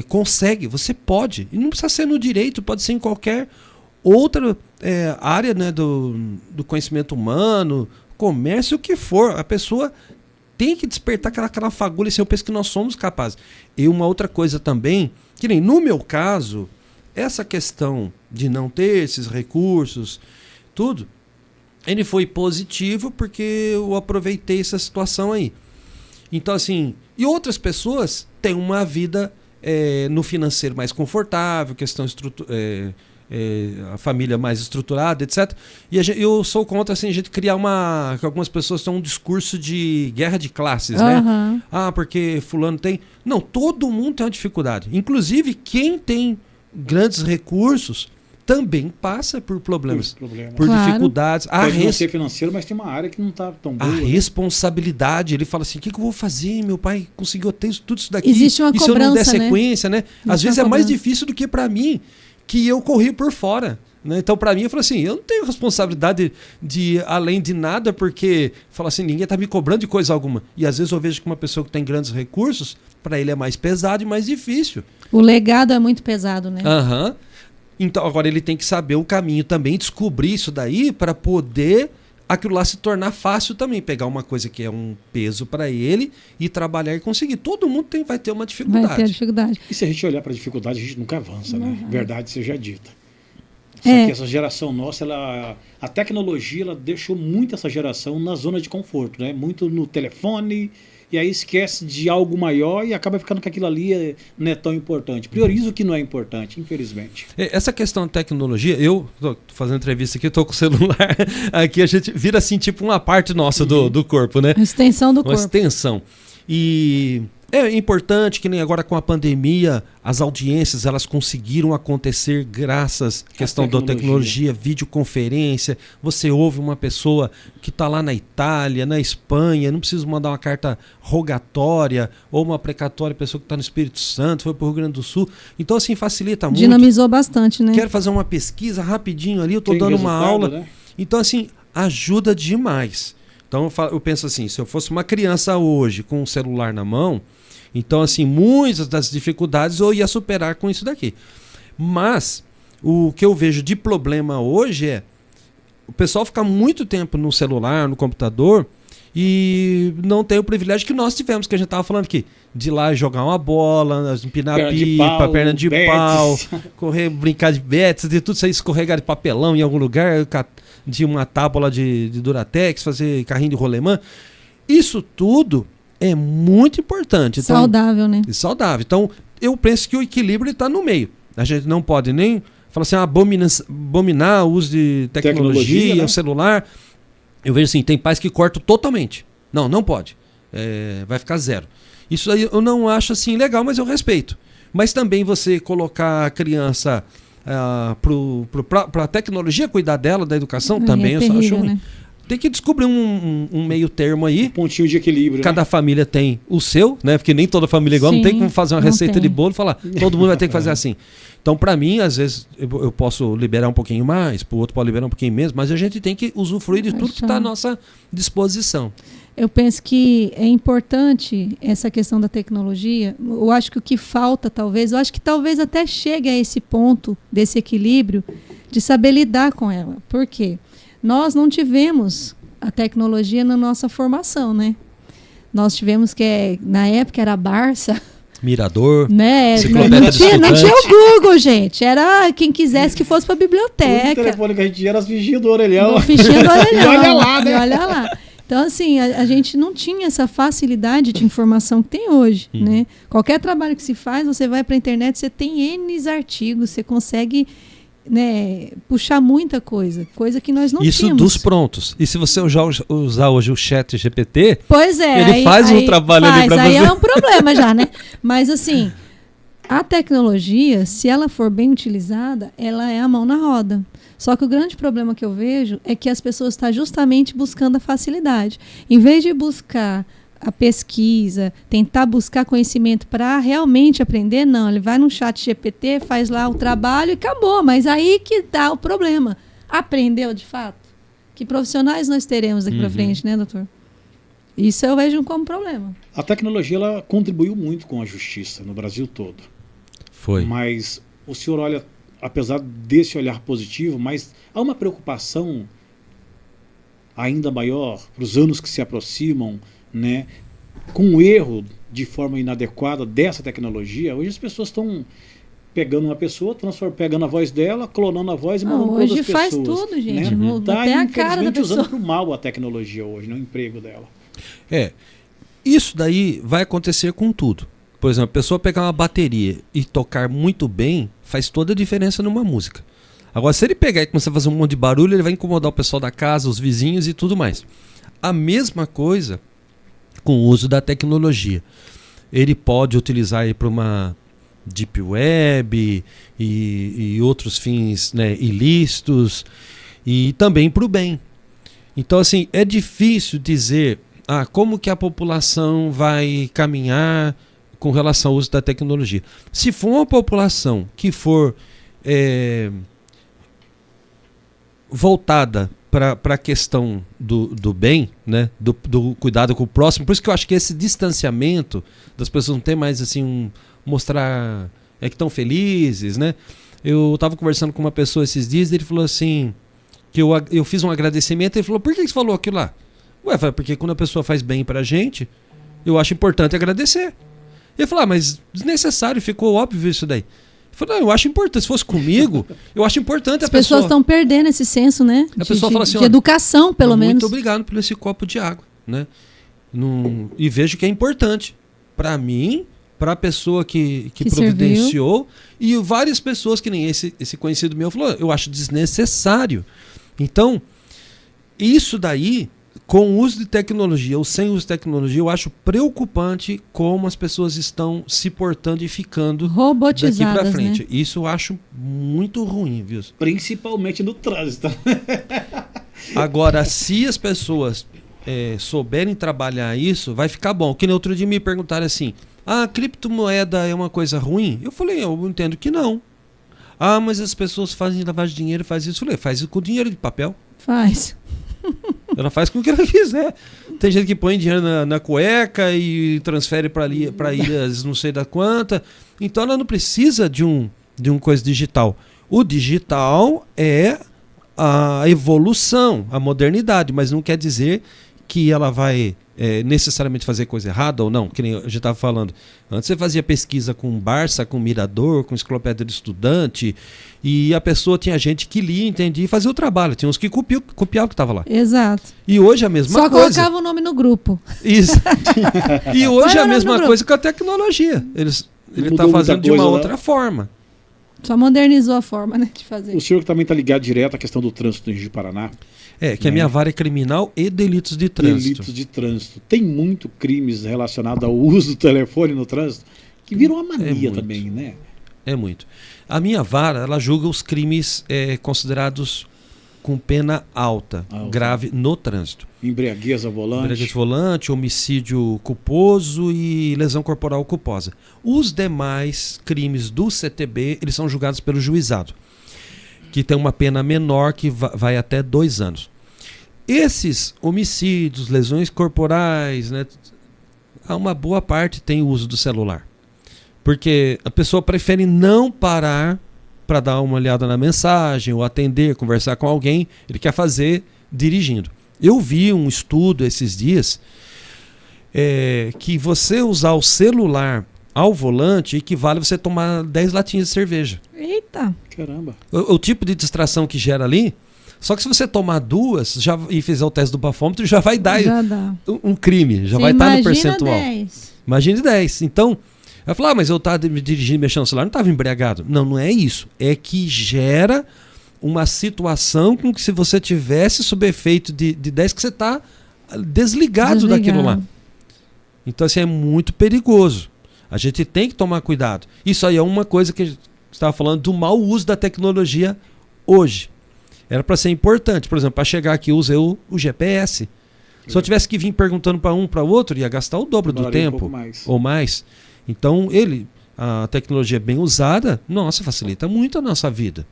consegue, você pode. E não precisa ser no direito, pode ser em qualquer outra área, né, do conhecimento humano, comércio, o que for. A pessoa tem que despertar aquela fagulha, assim, eu penso que nós somos capazes. E uma outra coisa também, que nem no meu caso, essa questão de não ter esses recursos, tudo, ele foi positivo porque eu aproveitei essa situação aí. Então, assim, e outras pessoas têm uma vida no financeiro mais confortável, questão a família mais estruturada, etc. E eu sou contra, assim, a gente criar que algumas pessoas têm um discurso de guerra de classes, né? Porque fulano tem... Não, todo mundo tem uma dificuldade. Inclusive, quem tem grandes recursos também passa por problemas, por dificuldades. Pode não ser financeiro, mas tem uma área que não está tão boa. A responsabilidade, ele fala assim, o que eu vou fazer? Meu pai conseguiu ter tudo isso daqui. Existe uma e cobrança, se eu não der sequência, né? Às vezes é mais difícil do que para mim, que eu corri por fora. Né? Então, para mim, eu falo assim, eu não tenho responsabilidade de além de nada, porque fala assim, ninguém está me cobrando de coisa alguma. E às vezes eu vejo que uma pessoa que tem grandes recursos, para ele é mais pesado e mais difícil. O legado é muito pesado, né? Aham. Então, agora ele tem que saber o caminho também, descobrir isso daí para poder aquilo lá se tornar fácil também. Pegar uma coisa que é um peso para ele e trabalhar e conseguir. Todo mundo vai ter uma dificuldade. Vai ter dificuldade. E se a gente olhar para a dificuldade, a gente nunca avança, né? Verdade seja dita. Só É. que essa geração nossa, a tecnologia, ela deixou muito essa geração na zona de conforto, né? Muito no telefone, e aí esquece de algo maior e acaba ficando que aquilo ali não é tão importante. Prioriza o que não é importante, infelizmente. Essa questão de tecnologia, eu tô fazendo entrevista aqui, eu tô com o celular aqui, a gente vira assim, tipo uma parte nossa do corpo, né? A extensão do Uma corpo. extensão. E é importante que nem agora com a pandemia, as audiências elas conseguiram acontecer graças à questão da tecnologia, videoconferência. Você ouve uma pessoa que está lá na Itália, na Espanha, não precisa mandar uma carta rogatória ou uma precatória, pessoa que está no Espírito Santo, foi para o Rio Grande do Sul. Então, assim, facilita muito. Dinamizou bastante, né? Quero fazer uma pesquisa rapidinho ali, eu estou Tem dando uma resultado, aula. né? Então, assim, ajuda demais. Então, eu penso assim, se eu fosse uma criança hoje com um celular na mão, então, assim, muitas das dificuldades eu ia superar com isso daqui. Mas, o que eu vejo de problema hoje é o pessoal ficar muito tempo no celular, no computador, e não tem o privilégio que nós tivemos, que a gente estava falando aqui, de ir lá jogar uma bola, empinar Perna de pipa, pau, perna de betes. pau, correr, brincar de betes, de tudo isso aí, escorregar de papelão em algum lugar, de uma tábua de Duratex, fazer carrinho de rolemã. Isso tudo é muito importante. Então, Saudável, né? saudável. Então, eu penso que o equilíbrio está no meio. A gente não pode nem falar assim, abominar o uso de tecnologia, né? o celular. Eu vejo assim, tem pais que cortam totalmente. Não pode. Vai ficar zero. Isso aí eu não acho assim legal, mas eu respeito. Mas também você colocar a criança para a tecnologia cuidar dela, da educação, também eu só acho ruim. Né? Tem que descobrir um meio termo aí. Pontinho de equilíbrio, Cada família tem o seu, né? Porque nem toda família é igual. Não Sim, tem como fazer uma não receita tem. de bolo e falar, todo mundo vai ter que fazer assim. Então, para mim, às vezes, eu posso liberar um pouquinho mais, para o outro pode liberar um pouquinho menos, mas a gente tem que usufruir de tudo que está à nossa disposição. Eu penso que é importante essa questão da tecnologia. Eu acho que o que falta, talvez, eu acho que talvez até chegue a esse ponto desse equilíbrio de saber lidar com ela. Por quê? Nós não tivemos a tecnologia na nossa formação, né? Nós tivemos na época era a Barça, Mirador, né? Enciclopédia Não do tinha Estudante. o Google, gente. Era quem quisesse que fosse para a O biblioteca. telefone que a gente tinha era as vigias do orelhão. No fichinha do orelhão. E olha lá, né? E olha lá. Então, assim, a gente não tinha essa facilidade de informação que tem hoje, né? Qualquer trabalho que se faz, você vai para a internet, você tem N artigos, você consegue, né, puxar muita coisa que nós não isso tínhamos. dos prontos. E se você usar hoje o chat GPT, Pois é. ele faz um trabalho ali para você. Aí é um problema já, né? Mas, assim, a tecnologia, se ela for bem utilizada, ela é a mão na roda. Só que o grande problema que eu vejo é que as pessoas estão justamente buscando a facilidade. Em vez de buscar a pesquisa, tentar buscar conhecimento para realmente aprender, não. Ele vai no chat GPT, faz lá o trabalho e acabou. Mas aí que dá o problema. Aprendeu de fato? Que profissionais nós teremos daqui para frente, né, doutor? Isso eu vejo como problema. A tecnologia ela contribuiu muito com a justiça no Brasil todo. Foi. Mas o senhor olha, apesar desse olhar positivo, mas há uma preocupação ainda maior para os anos que se aproximam, né, com o erro de forma inadequada dessa tecnologia. Hoje as pessoas estão pegando uma pessoa, pegando a voz dela, clonando a voz e mandando para outras Hoje faz pessoas. tudo, gente. Né? Muda até a cara da pessoa. Usando para o mal a tecnologia hoje, no emprego dela. Isso daí vai acontecer com tudo. Por exemplo, a pessoa pegar uma bateria e tocar muito bem, faz toda a diferença numa música. Agora, se ele pegar e começar a fazer um monte de barulho, ele vai incomodar o pessoal da casa, os vizinhos e tudo mais. A mesma coisa com o uso da tecnologia. Ele pode utilizar para uma deep web e outros fins, né, ilícitos, e também para o bem. Então, assim, é difícil dizer como que a população vai caminhar com relação ao uso da tecnologia. Se for uma população que for voltada para a questão do bem, né? Do cuidado com o próximo. Por isso que eu acho que esse distanciamento das pessoas não tem mais assim mostrar que estão felizes, né? Eu estava conversando com uma pessoa esses dias e ele falou assim que eu fiz um agradecimento e ele falou, por que você falou aquilo lá? Ué, porque quando a pessoa faz bem pra gente, eu acho importante agradecer. Ele falou, mas desnecessário, ficou óbvio isso daí. Eu falei, não, eu acho importante, se fosse comigo, eu acho importante As pessoas estão perdendo esse senso, né? A pessoa fala assim, de educação, pelo menos. Muito obrigado por esse copo de água, né? E vejo que é importante para mim, para a pessoa que providenciou, e várias pessoas que nem esse conhecido meu falou, eu acho desnecessário. Então, isso daí, com o uso de tecnologia ou sem uso de tecnologia, eu acho preocupante como as pessoas estão se portando e ficando robotizadas, daqui para frente. Né? Isso eu acho muito ruim, viu? Principalmente no trânsito. Agora, se as pessoas souberem trabalhar isso, vai ficar bom. Que no outro dia me perguntaram assim, a criptomoeda é uma coisa ruim? Eu falei, eu entendo que não. Ah, mas as pessoas fazem lavagem de dinheiro, faz isso. Eu falei, faz isso com dinheiro de papel. Faz. Ela faz com o que ela quiser. Tem gente que põe dinheiro na cueca e transfere para ilhas não sei da quanta. Então ela não precisa de um coisa digital. O digital é a evolução, a modernidade, mas não quer dizer que ela vai necessariamente fazer coisa errada ou não, que nem a gente estava falando. Antes você fazia pesquisa com Barça, com Mirador, com Enciclopédia do Estudante, e a pessoa tinha gente que lia, entendia e fazia o trabalho. Tinha uns que copiavam o que estava lá. Exato. E hoje é a mesma coisa. Só colocava o nome no grupo. Isso. E hoje é a mesma coisa com a tecnologia. Ele está fazendo de uma outra forma. Só modernizou a forma, né, de fazer. O senhor também está ligado direto à questão do trânsito em Paraná. Que a minha vara é criminal e delitos de trânsito. Delitos de trânsito. Tem muito crimes relacionados ao uso do telefone no trânsito, que viram uma mania também, né? É muito. A minha vara, ela julga os crimes considerados com pena alta, grave no trânsito. Embriaguez ao volante. Embriaguez ao volante, homicídio culposo e lesão corporal culposa. Os demais crimes do CTB, eles são julgados pelo juizado, que tem uma pena menor que vai até 2 anos. Esses homicídios, lesões corporais, né, uma boa parte tem o uso do celular. Porque a pessoa prefere não parar para dar uma olhada na mensagem, ou atender, conversar com alguém, ele quer fazer dirigindo. Eu vi um estudo esses dias que você usar o celular ao volante equivale a você tomar 10 latinhas de cerveja. Eita! Caramba! O tipo de distração que gera ali, só que se você tomar 2 e fizer o teste do bafômetro, já vai dar um crime, já vai estar no percentual. 10. Imagine 10. Então, ela falou, mas eu estava me dirigindo, mexendo no celular, não estava embriagado. Não é isso. É que gera uma situação com que se você tivesse sob efeito de 10, que você está desligado daquilo lá. Então, assim, é muito perigoso. A gente tem que tomar cuidado. Isso aí é uma coisa que a gente estava falando do mau uso da tecnologia hoje. Era para ser importante. Por exemplo, para chegar aqui, eu usei o GPS. Se eu tivesse que vir perguntando para um para o outro, ia gastar o dobro do tempo ou mais. Então, a tecnologia bem usada, nossa, facilita muito a nossa vida.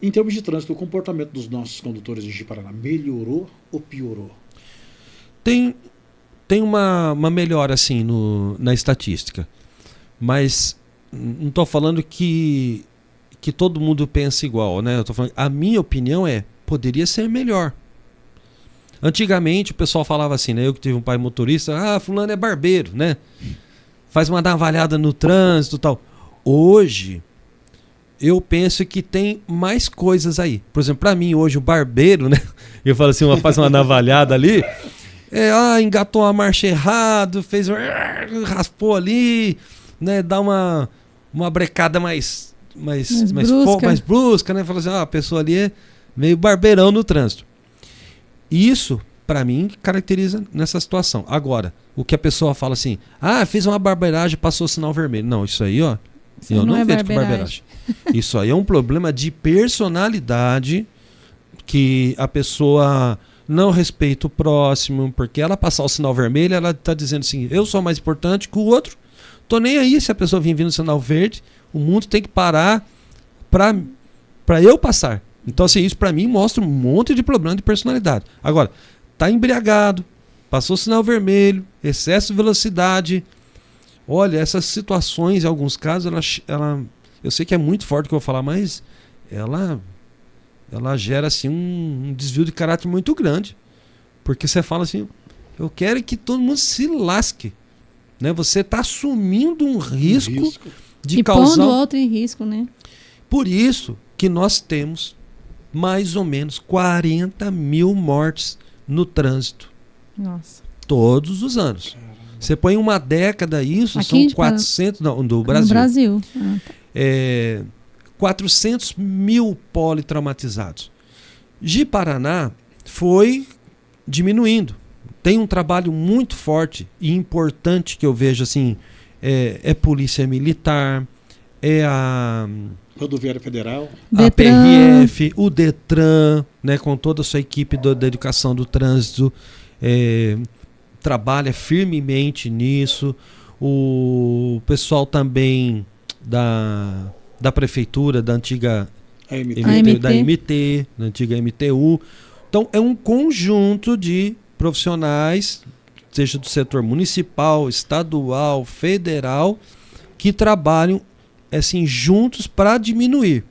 Em termos de trânsito, o comportamento dos nossos condutores em Ji-Paraná melhorou ou piorou? Tem uma melhora, assim, na estatística. Mas não estou falando que todo mundo pensa igual, né? Eu tô falando, a minha opinião poderia ser melhor. Antigamente, o pessoal falava assim, né? Eu que tive um pai motorista, fulano é barbeiro, né? Faz uma navalhada no trânsito e tal. Hoje, eu penso que tem mais coisas aí. Por exemplo, para mim hoje o barbeiro, né? Eu falo assim, faz uma navalhada ali, engatou a marcha errado, raspou ali, né? Dá uma brecada mais brusca, né? Fala assim, a pessoa ali é meio barbeirão no trânsito. Isso, para mim, caracteriza nessa situação. Agora, o que a pessoa fala assim, fiz uma barbeiragem, passou o sinal vermelho. Não, isso aí, eu não vejo com barbeiragem. Isso aí é um problema de personalidade, que a pessoa não respeita o próximo, porque ela passar o sinal vermelho, ela está dizendo assim, eu sou mais importante que o outro, tô nem aí se a pessoa vir no sinal verde, o mundo tem que parar para eu passar. Então, assim, isso para mim mostra um monte de problema de personalidade. Agora, tá embriagado, passou sinal vermelho, excesso de velocidade. Olha, essas situações, em alguns casos, ela eu sei que é muito forte o que eu vou falar, mas ela gera assim um desvio de caráter muito grande. Porque você fala assim, eu quero que todo mundo se lasque. Né? Você está assumindo um risco de causar... E pondo o outro em risco, né? Por isso que nós temos mais ou menos 40 mil mortes no trânsito. Nossa. Todos os anos. Você põe uma década isso, Aqui são 400... Não, do Brasil. No Brasil. 400 mil politraumatizados. De Paraná foi diminuindo. Tem um trabalho muito forte e importante que eu vejo assim, é Polícia Militar, é a Rodoviária Federal, a PRF, o Detran, né, com toda a sua equipe da educação do trânsito, trabalha firmemente nisso. O pessoal também da prefeitura, da antiga da antiga MTU. Então é um conjunto de profissionais, seja do setor municipal, estadual, federal, que trabalham assim juntos para diminuir.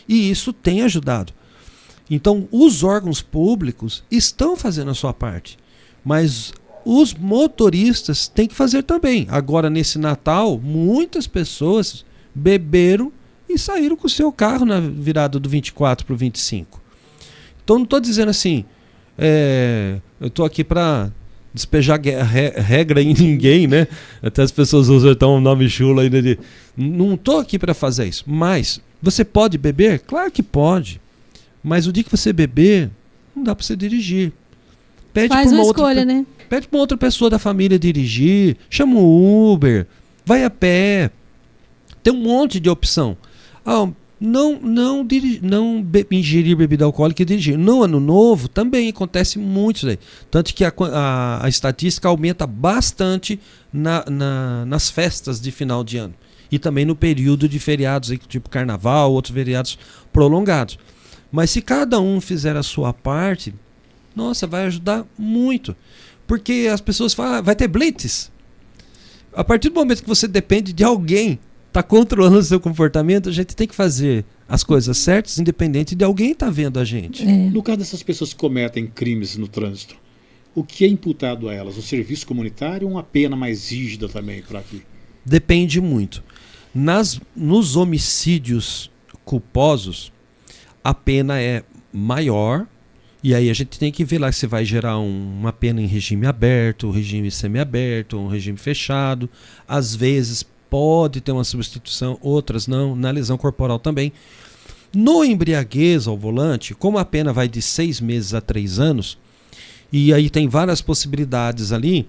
E isso tem ajudado. Então os órgãos públicos estão fazendo a sua parte, mas os motoristas têm que fazer também. Agora, nesse Natal, muitas pessoas beberam e saíram com o seu carro na virada do 24 para o 25. Então não estou dizendo assim, eu estou aqui para despejar regra em ninguém, né? Até as pessoas usam então um nome chulo ainda de... Não estou aqui para fazer isso. Mas você pode beber? Claro que pode. Mas o dia que você beber, não dá para você dirigir. Faz uma escolha, né? Pede para outra pessoa da família dirigir, chama o Uber, vai a pé. Tem um monte de opção. Não ingerir bebida alcoólica e dirigir. No ano novo também acontece muito isso daí. Tanto que a estatística aumenta bastante nas festas de final de ano. E também no período de feriados, tipo carnaval, outros feriados prolongados. Mas se cada um fizer a sua parte, nossa, vai ajudar muito. Porque as pessoas falam, vai ter blitz. A partir do momento que você depende de alguém tá controlando o seu comportamento, a gente tem que fazer as coisas certas, independente de alguém estar vendo a gente. No caso dessas pessoas que cometem crimes no trânsito, o que é imputado a elas? O serviço comunitário ou uma pena mais rígida também por aqui? Depende muito. Nos homicídios culposos, a pena é maior, e aí a gente tem que ver lá se vai gerar uma pena em regime aberto, regime semiaberto, um regime fechado. Às vezes pode ter uma substituição, outras não, na lesão corporal também. No embriaguez ao volante, como a pena vai de 6 meses a 3 anos, e aí tem várias possibilidades ali,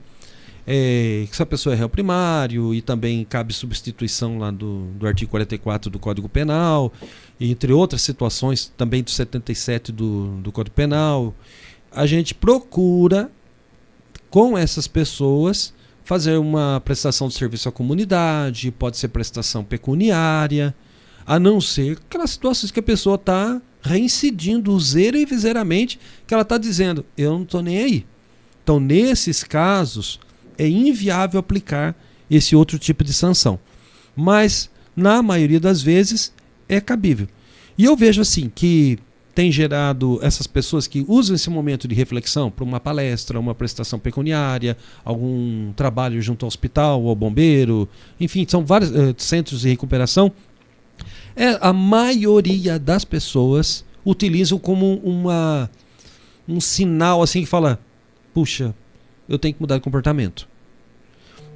que se a pessoa é réu primário, e também cabe substituição lá do artigo 44 do Código Penal, entre outras situações também do 77 do Código Penal, a gente procura com essas pessoas fazer uma prestação de serviço à comunidade, pode ser prestação pecuniária, a não ser aquelas situações que a pessoa está reincidindo zero e viseiramente, que ela está dizendo, eu não estou nem aí. Então, nesses casos, é inviável aplicar esse outro tipo de sanção. Mas, na maioria das vezes, é cabível. E eu vejo assim que tem gerado essas pessoas que usam esse momento de reflexão para uma palestra, uma prestação pecuniária, algum trabalho junto ao hospital, ao bombeiro, enfim, são vários centros de recuperação. A maioria das pessoas utilizam como um sinal assim que fala, puxa, eu tenho que mudar de comportamento.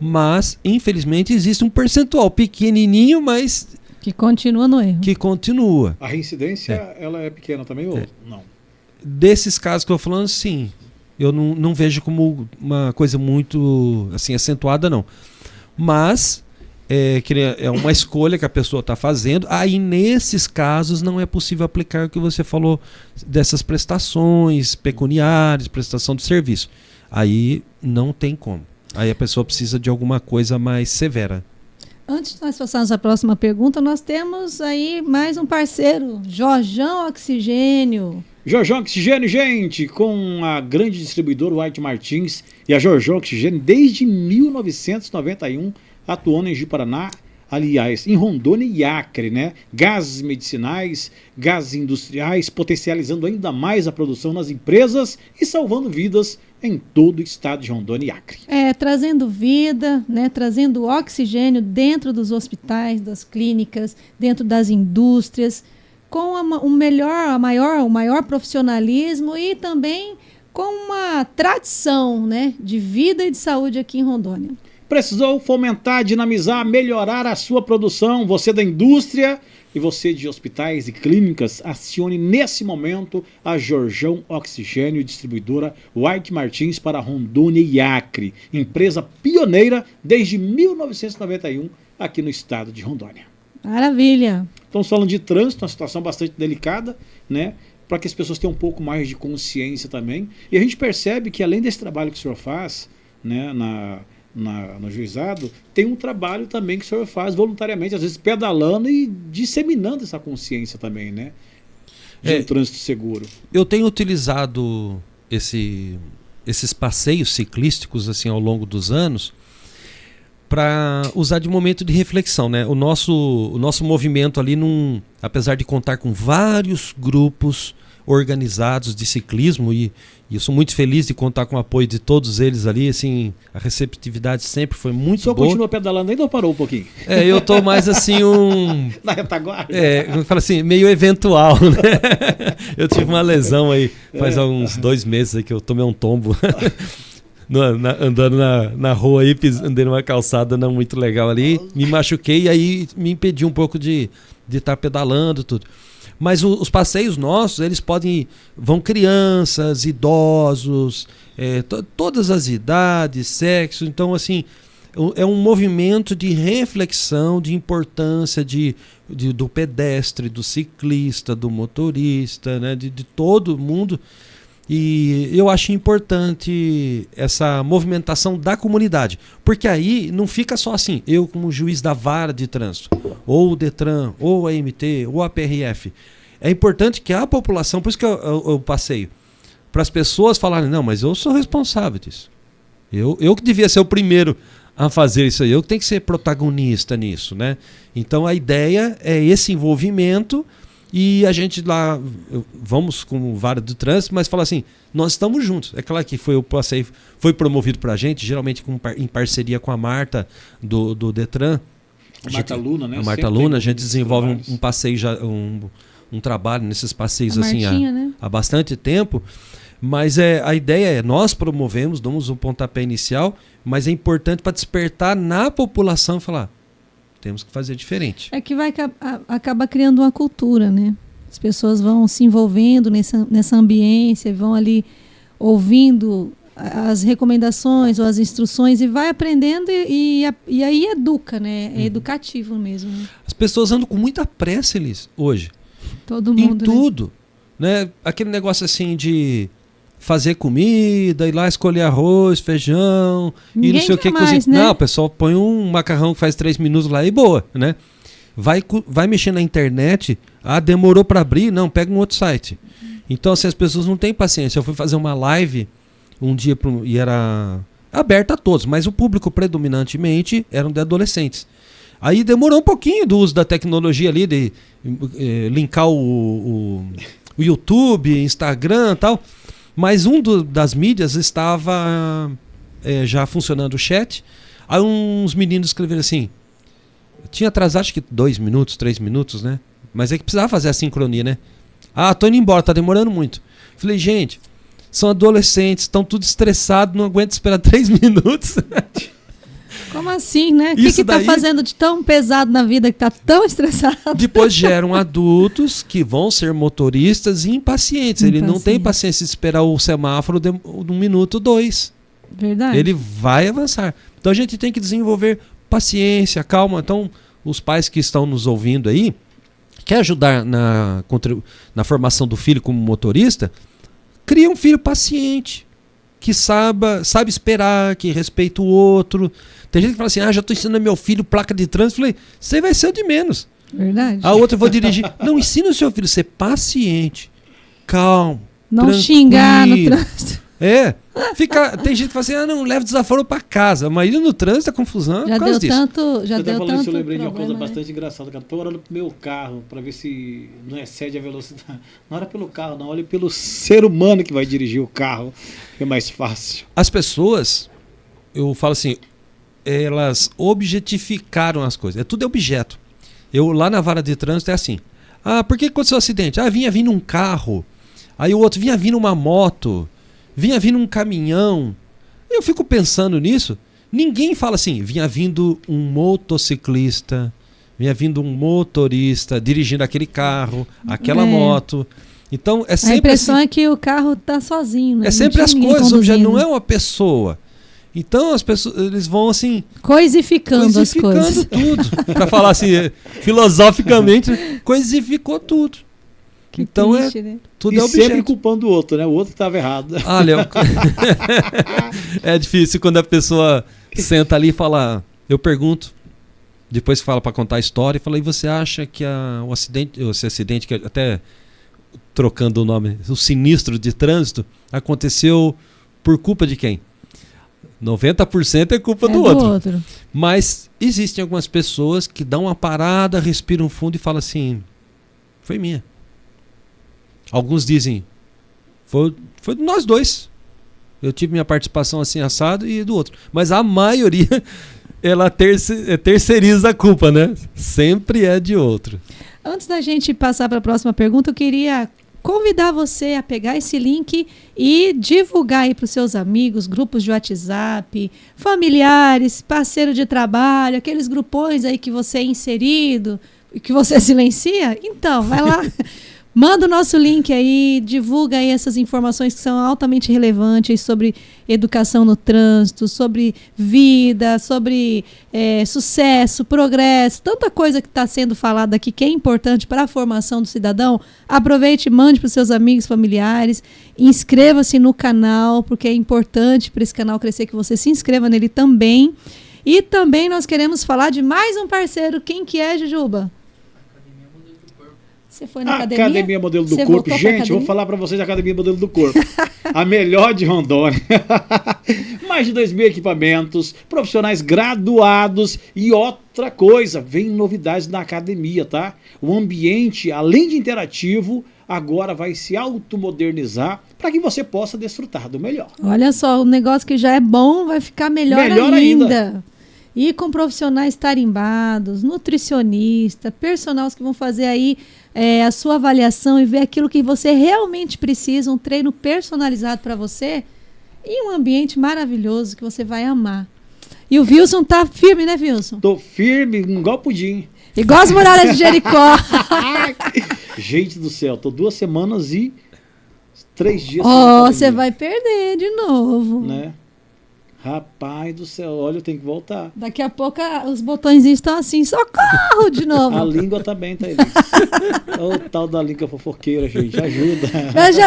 Mas, infelizmente, existe um percentual pequenininho, mas... que continua no erro. Que continua. A reincidência, ela é pequena também ou não? Desses casos que eu estou falando, sim. Eu não vejo como uma coisa muito assim, acentuada, não. Mas é uma escolha que a pessoa está fazendo. Aí, nesses casos, não é possível aplicar o que você falou dessas prestações pecuniárias, prestação de serviço. Aí não tem como. Aí a pessoa precisa de alguma coisa mais severa. Antes de nós passarmos a próxima pergunta, nós temos aí mais um parceiro, Jorjão Oxigênio. Jorjão Oxigênio, gente, com a grande distribuidora White Martins e a Jorjão Oxigênio desde 1991, atuando em Ji-Paraná, aliás, em Rondônia e Acre, né? Gases medicinais, gases industriais, potencializando ainda mais a produção nas empresas e salvando vidas em todo o estado de Rondônia e Acre. Trazendo vida, né? Trazendo oxigênio dentro dos hospitais, das clínicas, dentro das indústrias, com o maior profissionalismo e também com uma tradição, né, de vida e de saúde aqui em Rondônia. Precisou fomentar, dinamizar, melhorar a sua produção? Você da indústria e você de hospitais e clínicas, acione nesse momento a Jorjão Oxigênio, distribuidora White Martins para Rondônia e Acre, empresa pioneira desde 1991 aqui no estado de Rondônia. Maravilha! Estamos falando de trânsito, uma situação bastante delicada, né? Para que as pessoas tenham um pouco mais de consciência também. E a gente percebe que além desse trabalho que o senhor faz, né, no juizado, tem um trabalho também que o senhor faz voluntariamente, às vezes pedalando e disseminando essa consciência também, né? De um trânsito seguro. Eu tenho utilizado esses passeios ciclísticos assim ao longo dos anos para usar de momento de reflexão, né? O nosso movimento ali, apesar de contar com vários grupos organizados de ciclismo, e eu sou muito feliz de contar com o apoio de todos eles ali, assim, a receptividade sempre foi muito boa. O senhor continua pedalando ainda ou parou um pouquinho? Eu tô mais assim na retaguarda? Eu falo assim, meio eventual, né? Eu tive uma lesão aí, faz uns 2 meses aí que eu tomei um tombo. Andando na rua aí, andei numa calçada não muito legal ali, me machuquei e aí me impediu um pouco de estar pedalando tudo. Mas os passeios nossos, eles vão crianças, idosos, todas as idades, sexo, então assim, é um movimento de reflexão, de importância do pedestre, do ciclista, do motorista, né, de todo mundo. E eu acho importante essa movimentação da comunidade, porque aí não fica só assim, eu como juiz da vara de trânsito, ou o Detran, ou a AMT, ou a PRF. É importante que a população, por isso que eu passeio, para as pessoas falarem, não, mas eu sou responsável disso. Eu que devia ser o primeiro a fazer isso aí, eu que tenho que ser protagonista nisso, né? Então a ideia é esse envolvimento. E a gente lá, vamos com vara do trânsito, mas fala assim, nós estamos juntos. É claro que o passeio foi promovido para a gente, geralmente em parceria com a Marta do Detran. A Marta Luna, né? A Marta Luna, a gente desenvolve um passeio, um trabalho nesses passeios assim há bastante tempo. Mas a ideia nós promovemos, damos um pontapé inicial, mas é importante para despertar na população e falar, temos que fazer diferente. É que acaba criando uma cultura, né? As pessoas vão se envolvendo nessa ambiência, vão ali ouvindo as recomendações ou as instruções e vai aprendendo e aí educa, né? É educativo mesmo. Né? As pessoas andam com muita pressa, Elis, hoje. Todo mundo, em tudo. Né? Aquele negócio assim de fazer comida, ir lá escolher arroz, feijão, e não sei o que cozinhar. Né? Não, o pessoal põe um macarrão que faz 3 minutos lá e boa, né? Vai mexer na internet, demorou para abrir, não, pega um outro site. Então, assim, as pessoas não têm paciência. Eu fui fazer uma live um dia e era aberta a todos, mas o público predominantemente eram de adolescentes. Aí demorou um pouquinho do uso da tecnologia ali, de linkar o YouTube, Instagram e tal. Mas das mídias estava já funcionando o chat. Aí uns meninos escreveram assim, tinha atrasado acho que 2 minutos, 3 minutos, né? Mas é que precisava fazer a sincronia, né? Tô indo embora, tá demorando muito. Falei, gente, são adolescentes, estão tudo estressados, não aguento esperar 3 minutos. Como assim, né? O que tá fazendo de tão pesado na vida que tá tão estressado? Depois geram adultos que vão ser motoristas e impacientes. Ele não tem paciência de esperar o semáforo de 1 minuto, 2. Verdade. Ele vai avançar. Então a gente tem que desenvolver paciência, calma. Então os pais que estão nos ouvindo aí, quer ajudar na formação do filho como motorista, cria um filho paciente. que sabe esperar, que respeita o outro. Tem gente que fala assim, já estou ensinando meu filho placa de trânsito. Eu falei, você vai ser o de menos. Verdade. A outra eu vou dirigir. Não, ensina o seu filho a ser paciente, calmo, Não tranquilo. xingar no trânsito. Tem gente que fala assim, não, leva desaforo para casa. Mas indo no trânsito, a confusão Já por causa deu disso. tanto. Já Você tá deu falando tanto. isso, eu lembrei de uma coisa problema, bastante engraçada, cara. Tô olhando pro meu carro pra ver se não excede a velocidade. Não olha pelo carro, não. Olha pelo ser humano que vai dirigir o carro. É mais fácil. As pessoas, eu falo assim, elas objetificaram as coisas. Tudo é objeto. Eu lá na vara de trânsito é assim. Por que aconteceu o acidente? Vinha vindo um carro. Aí o outro vinha vindo uma moto. Vinha vindo um caminhão. Eu fico pensando nisso. Ninguém fala assim, vinha vindo um motociclista, vinha vindo um motorista dirigindo aquele carro, aquela moto. Então é sempre a impressão assim, é que o carro tá sozinho, né? é sempre Não as tinha ninguém coisas, já conduzindo. não é uma pessoa. Então as pessoas, eles vão assim, Coisificando as coisas. tudo. Para falar assim, filosoficamente, coisificou tudo. Que então triste, né? tudo E é objeto. sempre culpando o outro, né? O outro que estava errado. Olha, é difícil quando a pessoa senta ali e fala. Eu pergunto, depois que fala para contar a história, e fala, e você acha que esse acidente, que até trocando o nome, o sinistro de trânsito, aconteceu por culpa de quem? 90% é culpa do outro. Mas existem algumas pessoas que dão uma parada, respiram fundo e falam assim, foi minha. Alguns dizem, foi de nós dois. Eu tive minha participação assim assado e do outro. Mas a maioria, ela terceiriza a culpa, né? Sempre é de outro. Antes da gente passar para a próxima pergunta, eu queria convidar você a pegar esse link e divulgar aí para os seus amigos, grupos de WhatsApp, familiares, parceiro de trabalho, aqueles grupões aí que você é inserido, que você silencia. Então, vai lá. Manda o nosso link aí, divulga aí essas informações que são altamente relevantes sobre educação no trânsito, sobre vida, sobre sucesso, progresso, tanta coisa que está sendo falada aqui que é importante para a formação do cidadão. Aproveite e mande para os seus amigos, familiares, inscreva-se no canal, porque é importante para esse canal crescer que você se inscreva nele também. E também nós queremos falar de mais um parceiro, quem que é, Jujuba? Você foi na academia? Academia Modelo do Você Corpo. voltou pra Gente, eu academia? vou falar para vocês da Academia Modelo do Corpo. A melhor de Rondônia. Mais de 2.000 equipamentos, profissionais graduados e outra coisa, vem novidades na academia, tá? O ambiente, além de interativo, agora vai se automodernizar para que você possa desfrutar do melhor. Olha só, o negócio que já é bom vai ficar melhor ainda. E com profissionais tarimbados, nutricionista, personagens que vão fazer aí a sua avaliação e ver aquilo que você realmente precisa, um treino personalizado para você e um ambiente maravilhoso que você vai amar. E o Wilson tá firme, né, Wilson? Tô firme, igual pudim. Igual as muralhas de Jericó. Gente do céu, tô 2 semanas e 3 dias. Você vai perder de novo. Né? Rapaz do céu, olha, eu tenho que voltar. Daqui a pouco os botõezinhos estão assim, socorro de novo. A língua também tá aí. O tal da língua fofoqueira, gente, ajuda.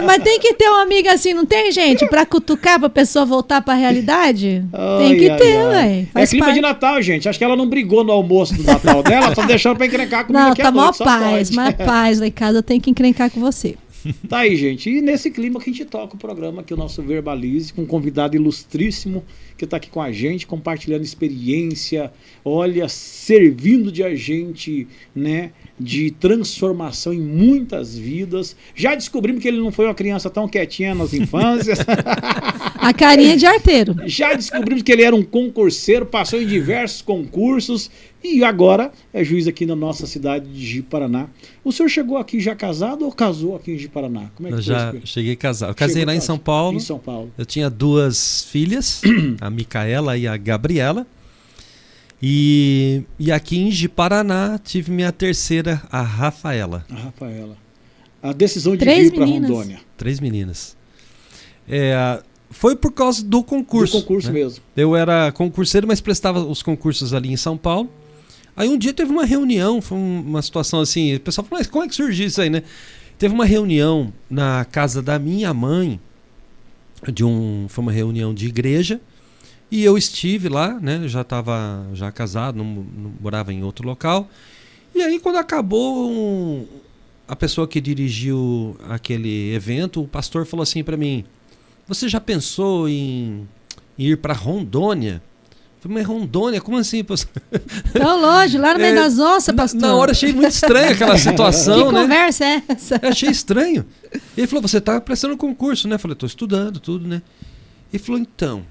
Mas tem que ter uma amiga assim, não tem, gente? Pra cutucar, pra pessoa voltar pra realidade? Tem que ter, ué. É clima de Natal, gente. Acho que ela não brigou no almoço do Natal dela, tá deixando pra encrencar comigo Não, aqui tá à mó noite, só paz, pode. mas paz lá em casa eu tenho que encrencar com você. Tá aí, gente. E nesse clima que a gente toca o programa aqui, o nosso Verbalize, com um convidado ilustríssimo que está aqui com a gente, compartilhando experiência, olha, servindo de agente, né, de transformação em muitas vidas. Já descobrimos que ele não foi uma criança tão quietinha nas infâncias. A carinha de arteiro. Já descobrimos que ele era um concurseiro, passou em diversos concursos e agora é juiz aqui na nossa cidade de Ji-Paraná. O senhor chegou aqui já casado ou casou aqui em Ji-Paraná? Como é que Eu já foi? cheguei casado. Eu casei lá em São Paulo. Em São Paulo. Eu tinha 2 filhas, a Micaela e a Gabriela. E aqui em Ji-Paraná tive minha terceira, a Rafaela. A Rafaela. A decisão de 3 vir para meninas. Rondônia. 3 meninas. Foi por causa do concurso. Do concurso, né? mesmo. Eu era concurseiro, mas prestava os concursos ali em São Paulo. Aí um dia teve uma reunião, foi uma situação assim, o pessoal falou, mas como é que surgiu isso aí, né? Teve uma reunião na casa da minha mãe foi uma reunião de igreja, e eu estive lá, né? Eu já estava já casado, não morava em outro local. E aí, quando acabou, a pessoa que dirigiu aquele evento, o pastor falou assim para mim: você já pensou em ir para Rondônia? Eu falei: mas Rondônia? Como assim, pastor? Tão longe, lá no meio das onças, pastor. Na hora achei muito estranho aquela situação, que né? Conversa é essa? Eu achei estranho. Ele falou: você está prestando concurso, né? Eu falei: estou estudando tudo, né? Ele falou: então,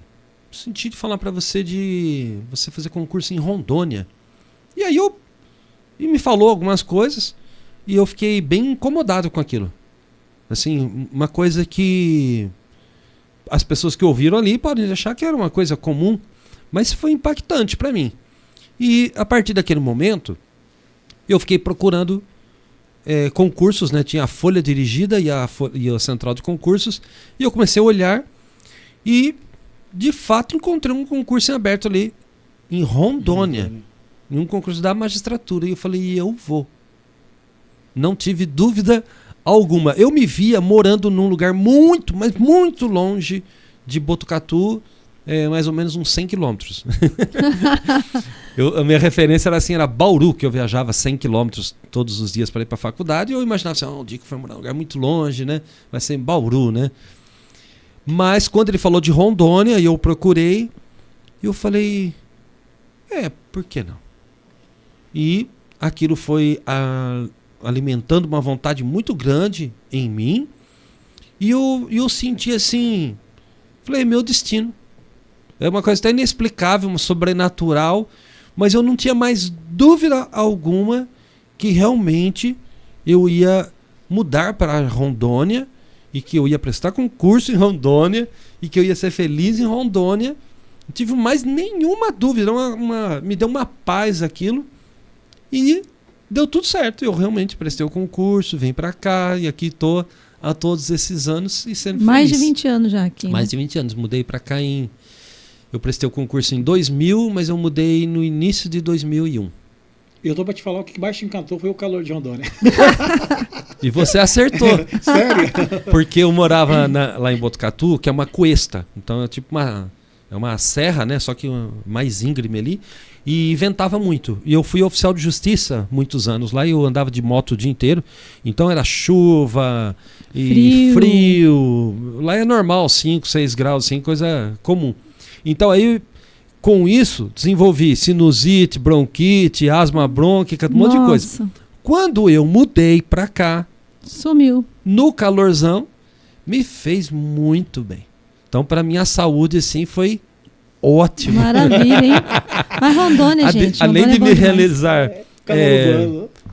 senti de falar para você de você fazer concurso em Rondônia. E aí e me falou algumas coisas e eu fiquei bem incomodado com aquilo. Assim, uma coisa que as pessoas que ouviram ali podem achar que era uma coisa comum, mas foi impactante para mim. E a partir daquele momento, eu fiquei procurando concursos, né? Tinha a folha dirigida e a central de concursos, e eu comecei a olhar e, de fato, encontrei um concurso em aberto ali em Rondônia, em um concurso da magistratura, e eu falei: eu vou. Não tive dúvida alguma. Eu me via morando num lugar muito, mas muito longe de Botucatu, mais ou menos uns 100 quilômetros. A minha referência era assim, era Bauru, que eu viajava 100 quilômetros todos os dias para ir para a faculdade, e eu imaginava assim: um dia que foi morar num lugar muito longe, né? Vai ser em Bauru, né? Mas quando ele falou de Rondônia, e eu procurei, eu falei: por que não? E aquilo foi alimentando uma vontade muito grande em mim, e eu senti assim, falei: meu destino. É uma coisa até inexplicável, uma sobrenatural, mas eu não tinha mais dúvida alguma que realmente eu ia mudar para Rondônia, e que eu ia prestar concurso em Rondônia, e que eu ia ser feliz em Rondônia. Não tive mais nenhuma dúvida, me deu uma paz aquilo, e deu tudo certo. Eu realmente prestei o concurso, vim para cá, e aqui estou há todos esses anos e sempre mais feliz. de 20 anos já aqui. Mais né? de 20 anos. Mudei para cá eu prestei o concurso em 2000, mas eu mudei no início de 2001. Eu tô para te falar, o que mais te encantou foi o calor de Rondônia. E você acertou. Sério? Porque eu morava lá em Botucatu, que é uma cuesta. Então é tipo uma serra, né? Só que mais íngreme ali. E ventava muito. E eu fui oficial de justiça muitos anos lá, e eu andava de moto o dia inteiro. Então era chuva e frio. Lá é normal, 5, 6 graus, assim, coisa comum. Então aí, com isso, desenvolvi sinusite, bronquite, asma brônquica, um monte de coisa. Quando eu mudei pra cá, sumiu. No calorzão, me fez muito bem. Então, pra minha saúde, assim, foi ótimo. Maravilha, hein? Mas Rondônia, gente. Além Rondônia de me realizar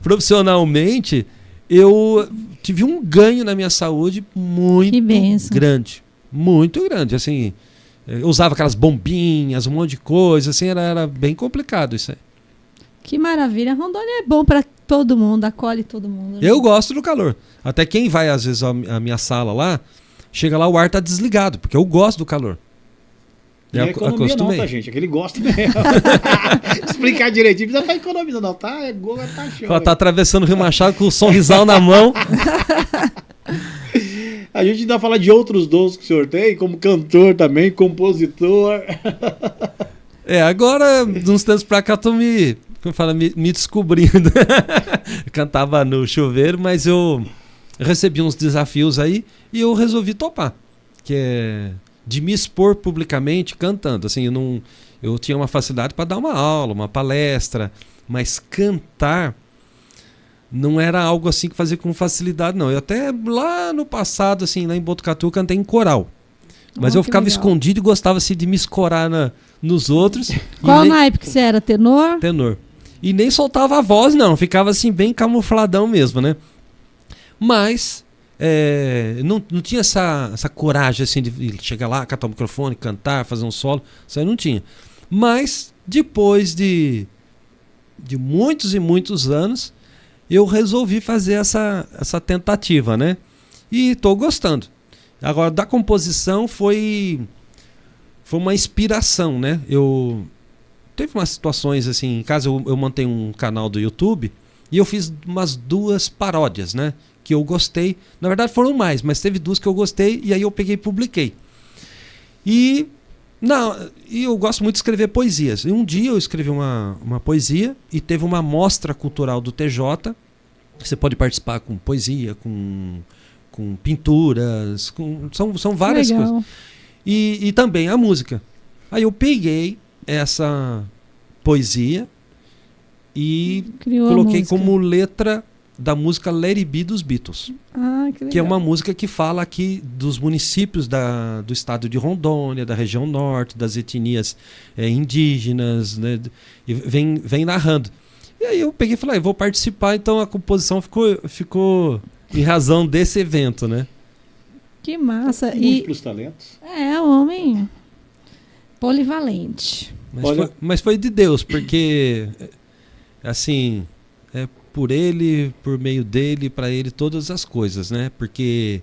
profissionalmente, eu tive um ganho na minha saúde muito grande. Muito grande, assim. Eu usava aquelas bombinhas, um monte de coisa, assim, era bem complicado isso aí. Que maravilha. Rondônia é bom para todo mundo, acolhe todo mundo. Né? Eu gosto do calor. Até quem vai, às vezes, à minha sala lá, chega lá, o ar tá desligado, porque eu gosto do calor. Não é economia não, tá, gente? É que ele gosta mesmo. Explicar direitinho, não tá economizando, não, tá? Tá show. Ela tá atravessando o Rio Machado com o sorrisal na mão. A gente ainda fala de outros dons que o senhor tem, como cantor também, compositor. Agora, de uns tempos pra cá, tô me descobrindo. Cantava no chuveiro, mas eu recebi uns desafios aí e eu resolvi topar. Que é de me expor publicamente cantando. Assim, eu tinha uma facilidade para dar uma aula, uma palestra, mas cantar não era algo assim que fazia com facilidade, não. Eu até lá no passado, assim, lá em Botucatu, cantei em coral. Mas eu ficava escondido e gostava assim, de me escorar nos outros. Qual naipe que você era? Tenor? Tenor. E nem soltava a voz, não. Ficava assim, bem camufladão mesmo, né? Mas não tinha essa coragem assim de chegar lá, catar o microfone, cantar, fazer um solo. Isso aí não tinha. Mas depois de muitos e muitos anos, eu resolvi fazer essa tentativa, né? E estou gostando. Agora, da composição foi uma inspiração, né? Teve umas situações assim, em casa eu mantenho um canal do YouTube e eu fiz umas 2 paródias, né? Que eu gostei. Na verdade foram mais, mas teve 2 que eu gostei e aí eu peguei e publiquei. E eu gosto muito de escrever poesias. E um dia eu escrevi uma poesia e teve uma mostra cultural do TJ. Você pode participar com poesia, com pinturas, são várias coisas. E também a música. Aí eu peguei essa poesia e coloquei como letra da música Let It Be dos Beatles. Que é uma música que fala aqui dos municípios do estado de Rondônia, da região norte, das etnias indígenas, né, e vem narrando. E aí eu peguei e falei, vou participar, então a composição ficou em razão desse evento, né? Que massa. Múltiplos talentos. Homem polivalente. Mas foi de Deus, porque assim, por ele, por meio dele, para ele todas as coisas, né? Porque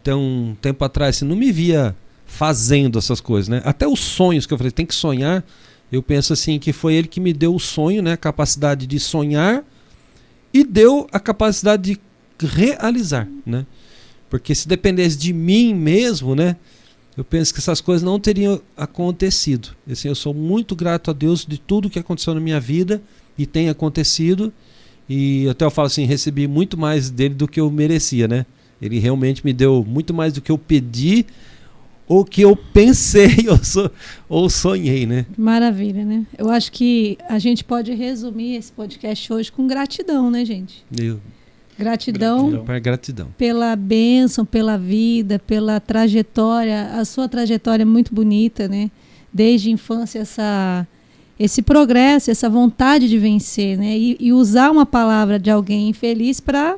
um tempo atrás você não me via fazendo essas coisas, né? Até os sonhos que eu falei, tem que sonhar, eu penso assim que foi ele que me deu o sonho, né? A capacidade de sonhar e deu a capacidade de realizar, né? Porque se dependesse de mim mesmo, né? Eu penso que essas coisas não teriam acontecido. Assim, eu sou muito grato a Deus de tudo que aconteceu na minha vida e tem acontecido. E até eu falo assim, recebi muito mais dele do que eu merecia, né? Ele realmente me deu muito mais do que eu pedi ou que eu pensei ou sonhei, né? Maravilha, né? Eu acho que a gente pode resumir esse podcast hoje com gratidão, né, gente? Gratidão pela bênção, pela vida, pela trajetória. A sua trajetória é muito bonita, né? Desde a infância, esse progresso, essa vontade de vencer, né? E usar uma palavra de alguém infeliz para...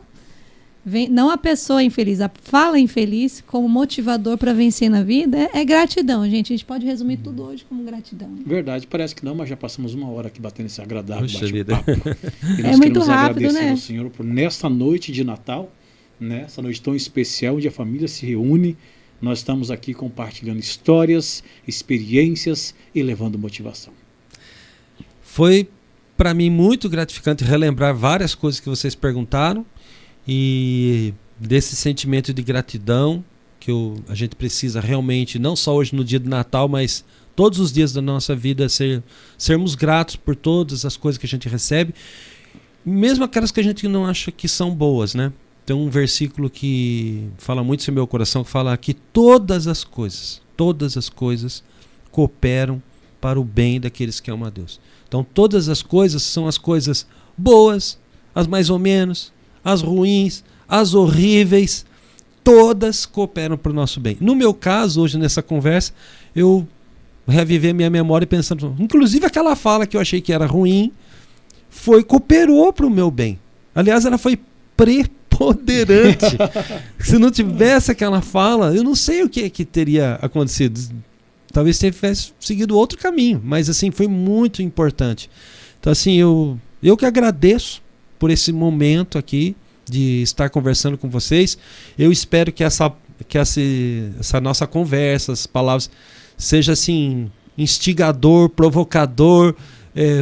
Não a pessoa infeliz, a fala infeliz como motivador para vencer na vida é gratidão, gente. A gente pode resumir tudo hoje como gratidão. Verdade, parece que não, mas já passamos uma hora aqui batendo esse agradável bate-papo. E nós muito rápido, agradecer né? ao Senhor por nesta noite de Natal, né? Essa noite tão especial, onde a família se reúne. Nós estamos aqui compartilhando histórias, experiências e levando motivação. Foi para mim muito gratificante relembrar várias coisas que vocês perguntaram e desse sentimento de gratidão que a gente precisa realmente, não só hoje no dia de Natal, mas todos os dias da nossa vida sermos gratos por todas as coisas que a gente recebe, mesmo aquelas que a gente não acha que são boas, né? Tem um versículo que fala muito em meu coração, que fala que todas as coisas cooperam para o bem daqueles que amam a Deus. Então todas as coisas são as coisas boas, as mais ou menos, as ruins, as horríveis, todas cooperam para o nosso bem. No meu caso, hoje nessa conversa, eu revivi a minha memória pensando, inclusive aquela fala que eu achei que era ruim, cooperou para o meu bem. Aliás, ela foi preponderante. Se não tivesse aquela fala, eu não sei o que teria acontecido. Talvez tivesse seguido outro caminho, mas assim, foi muito importante. Então assim, eu que agradeço por esse momento aqui de estar conversando com vocês. Eu espero que essa nossa conversa, as palavras, seja assim, instigador, provocador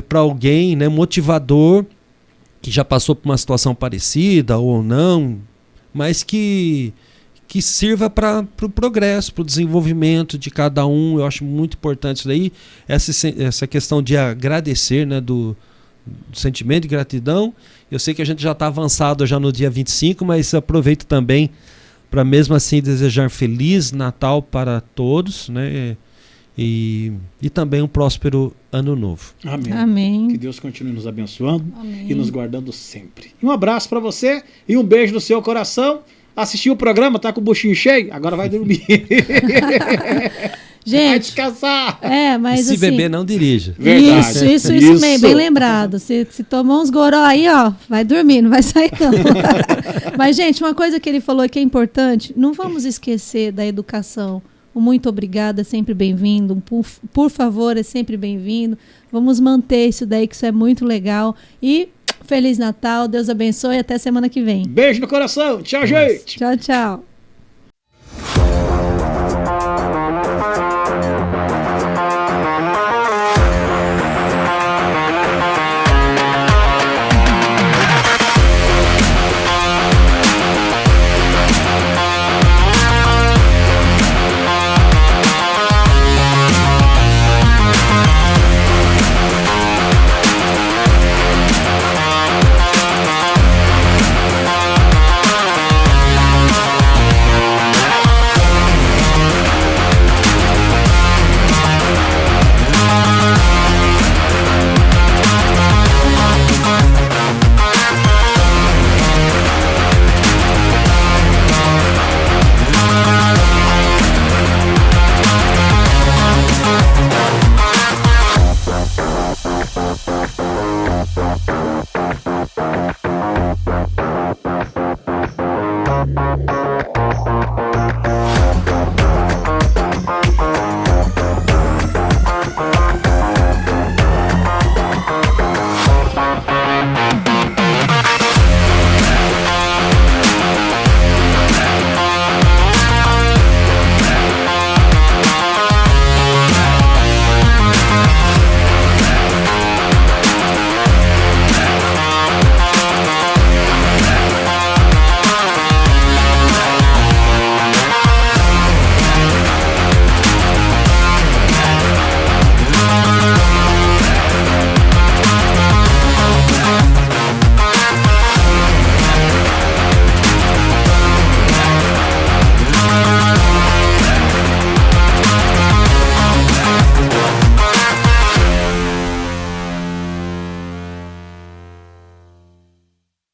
para alguém, né, motivador, que já passou por uma situação parecida ou não, mas que sirva para o progresso, para o desenvolvimento de cada um. Eu acho muito importante isso daí, essa questão de agradecer, né, do sentimento de gratidão. Eu sei que a gente já está avançado já no dia 25, mas aproveito também para mesmo assim desejar Feliz Natal para todos, né? E também um próspero ano novo. Amém. Amém. Que Deus continue nos abençoando. Amém. E nos guardando sempre. E um abraço para você e um beijo no seu coração. Assistiu o programa, tá com o buchinho cheio? Agora vai dormir. Gente, vai descansar. Mas se assim, beber, não dirija. Verdade. Isso bem lembrado. Se tomou uns goró aí, ó, vai dormir, não vai sair não. Mas, gente, uma coisa que ele falou que é importante, não vamos esquecer da educação. O muito obrigado é sempre bem-vindo. Por favor, é sempre bem-vindo. Vamos manter isso daí, que isso é muito legal. E Feliz Natal, Deus abençoe e até semana que vem. Beijo no coração. Tchau, gente. Tchau, tchau. Tchau.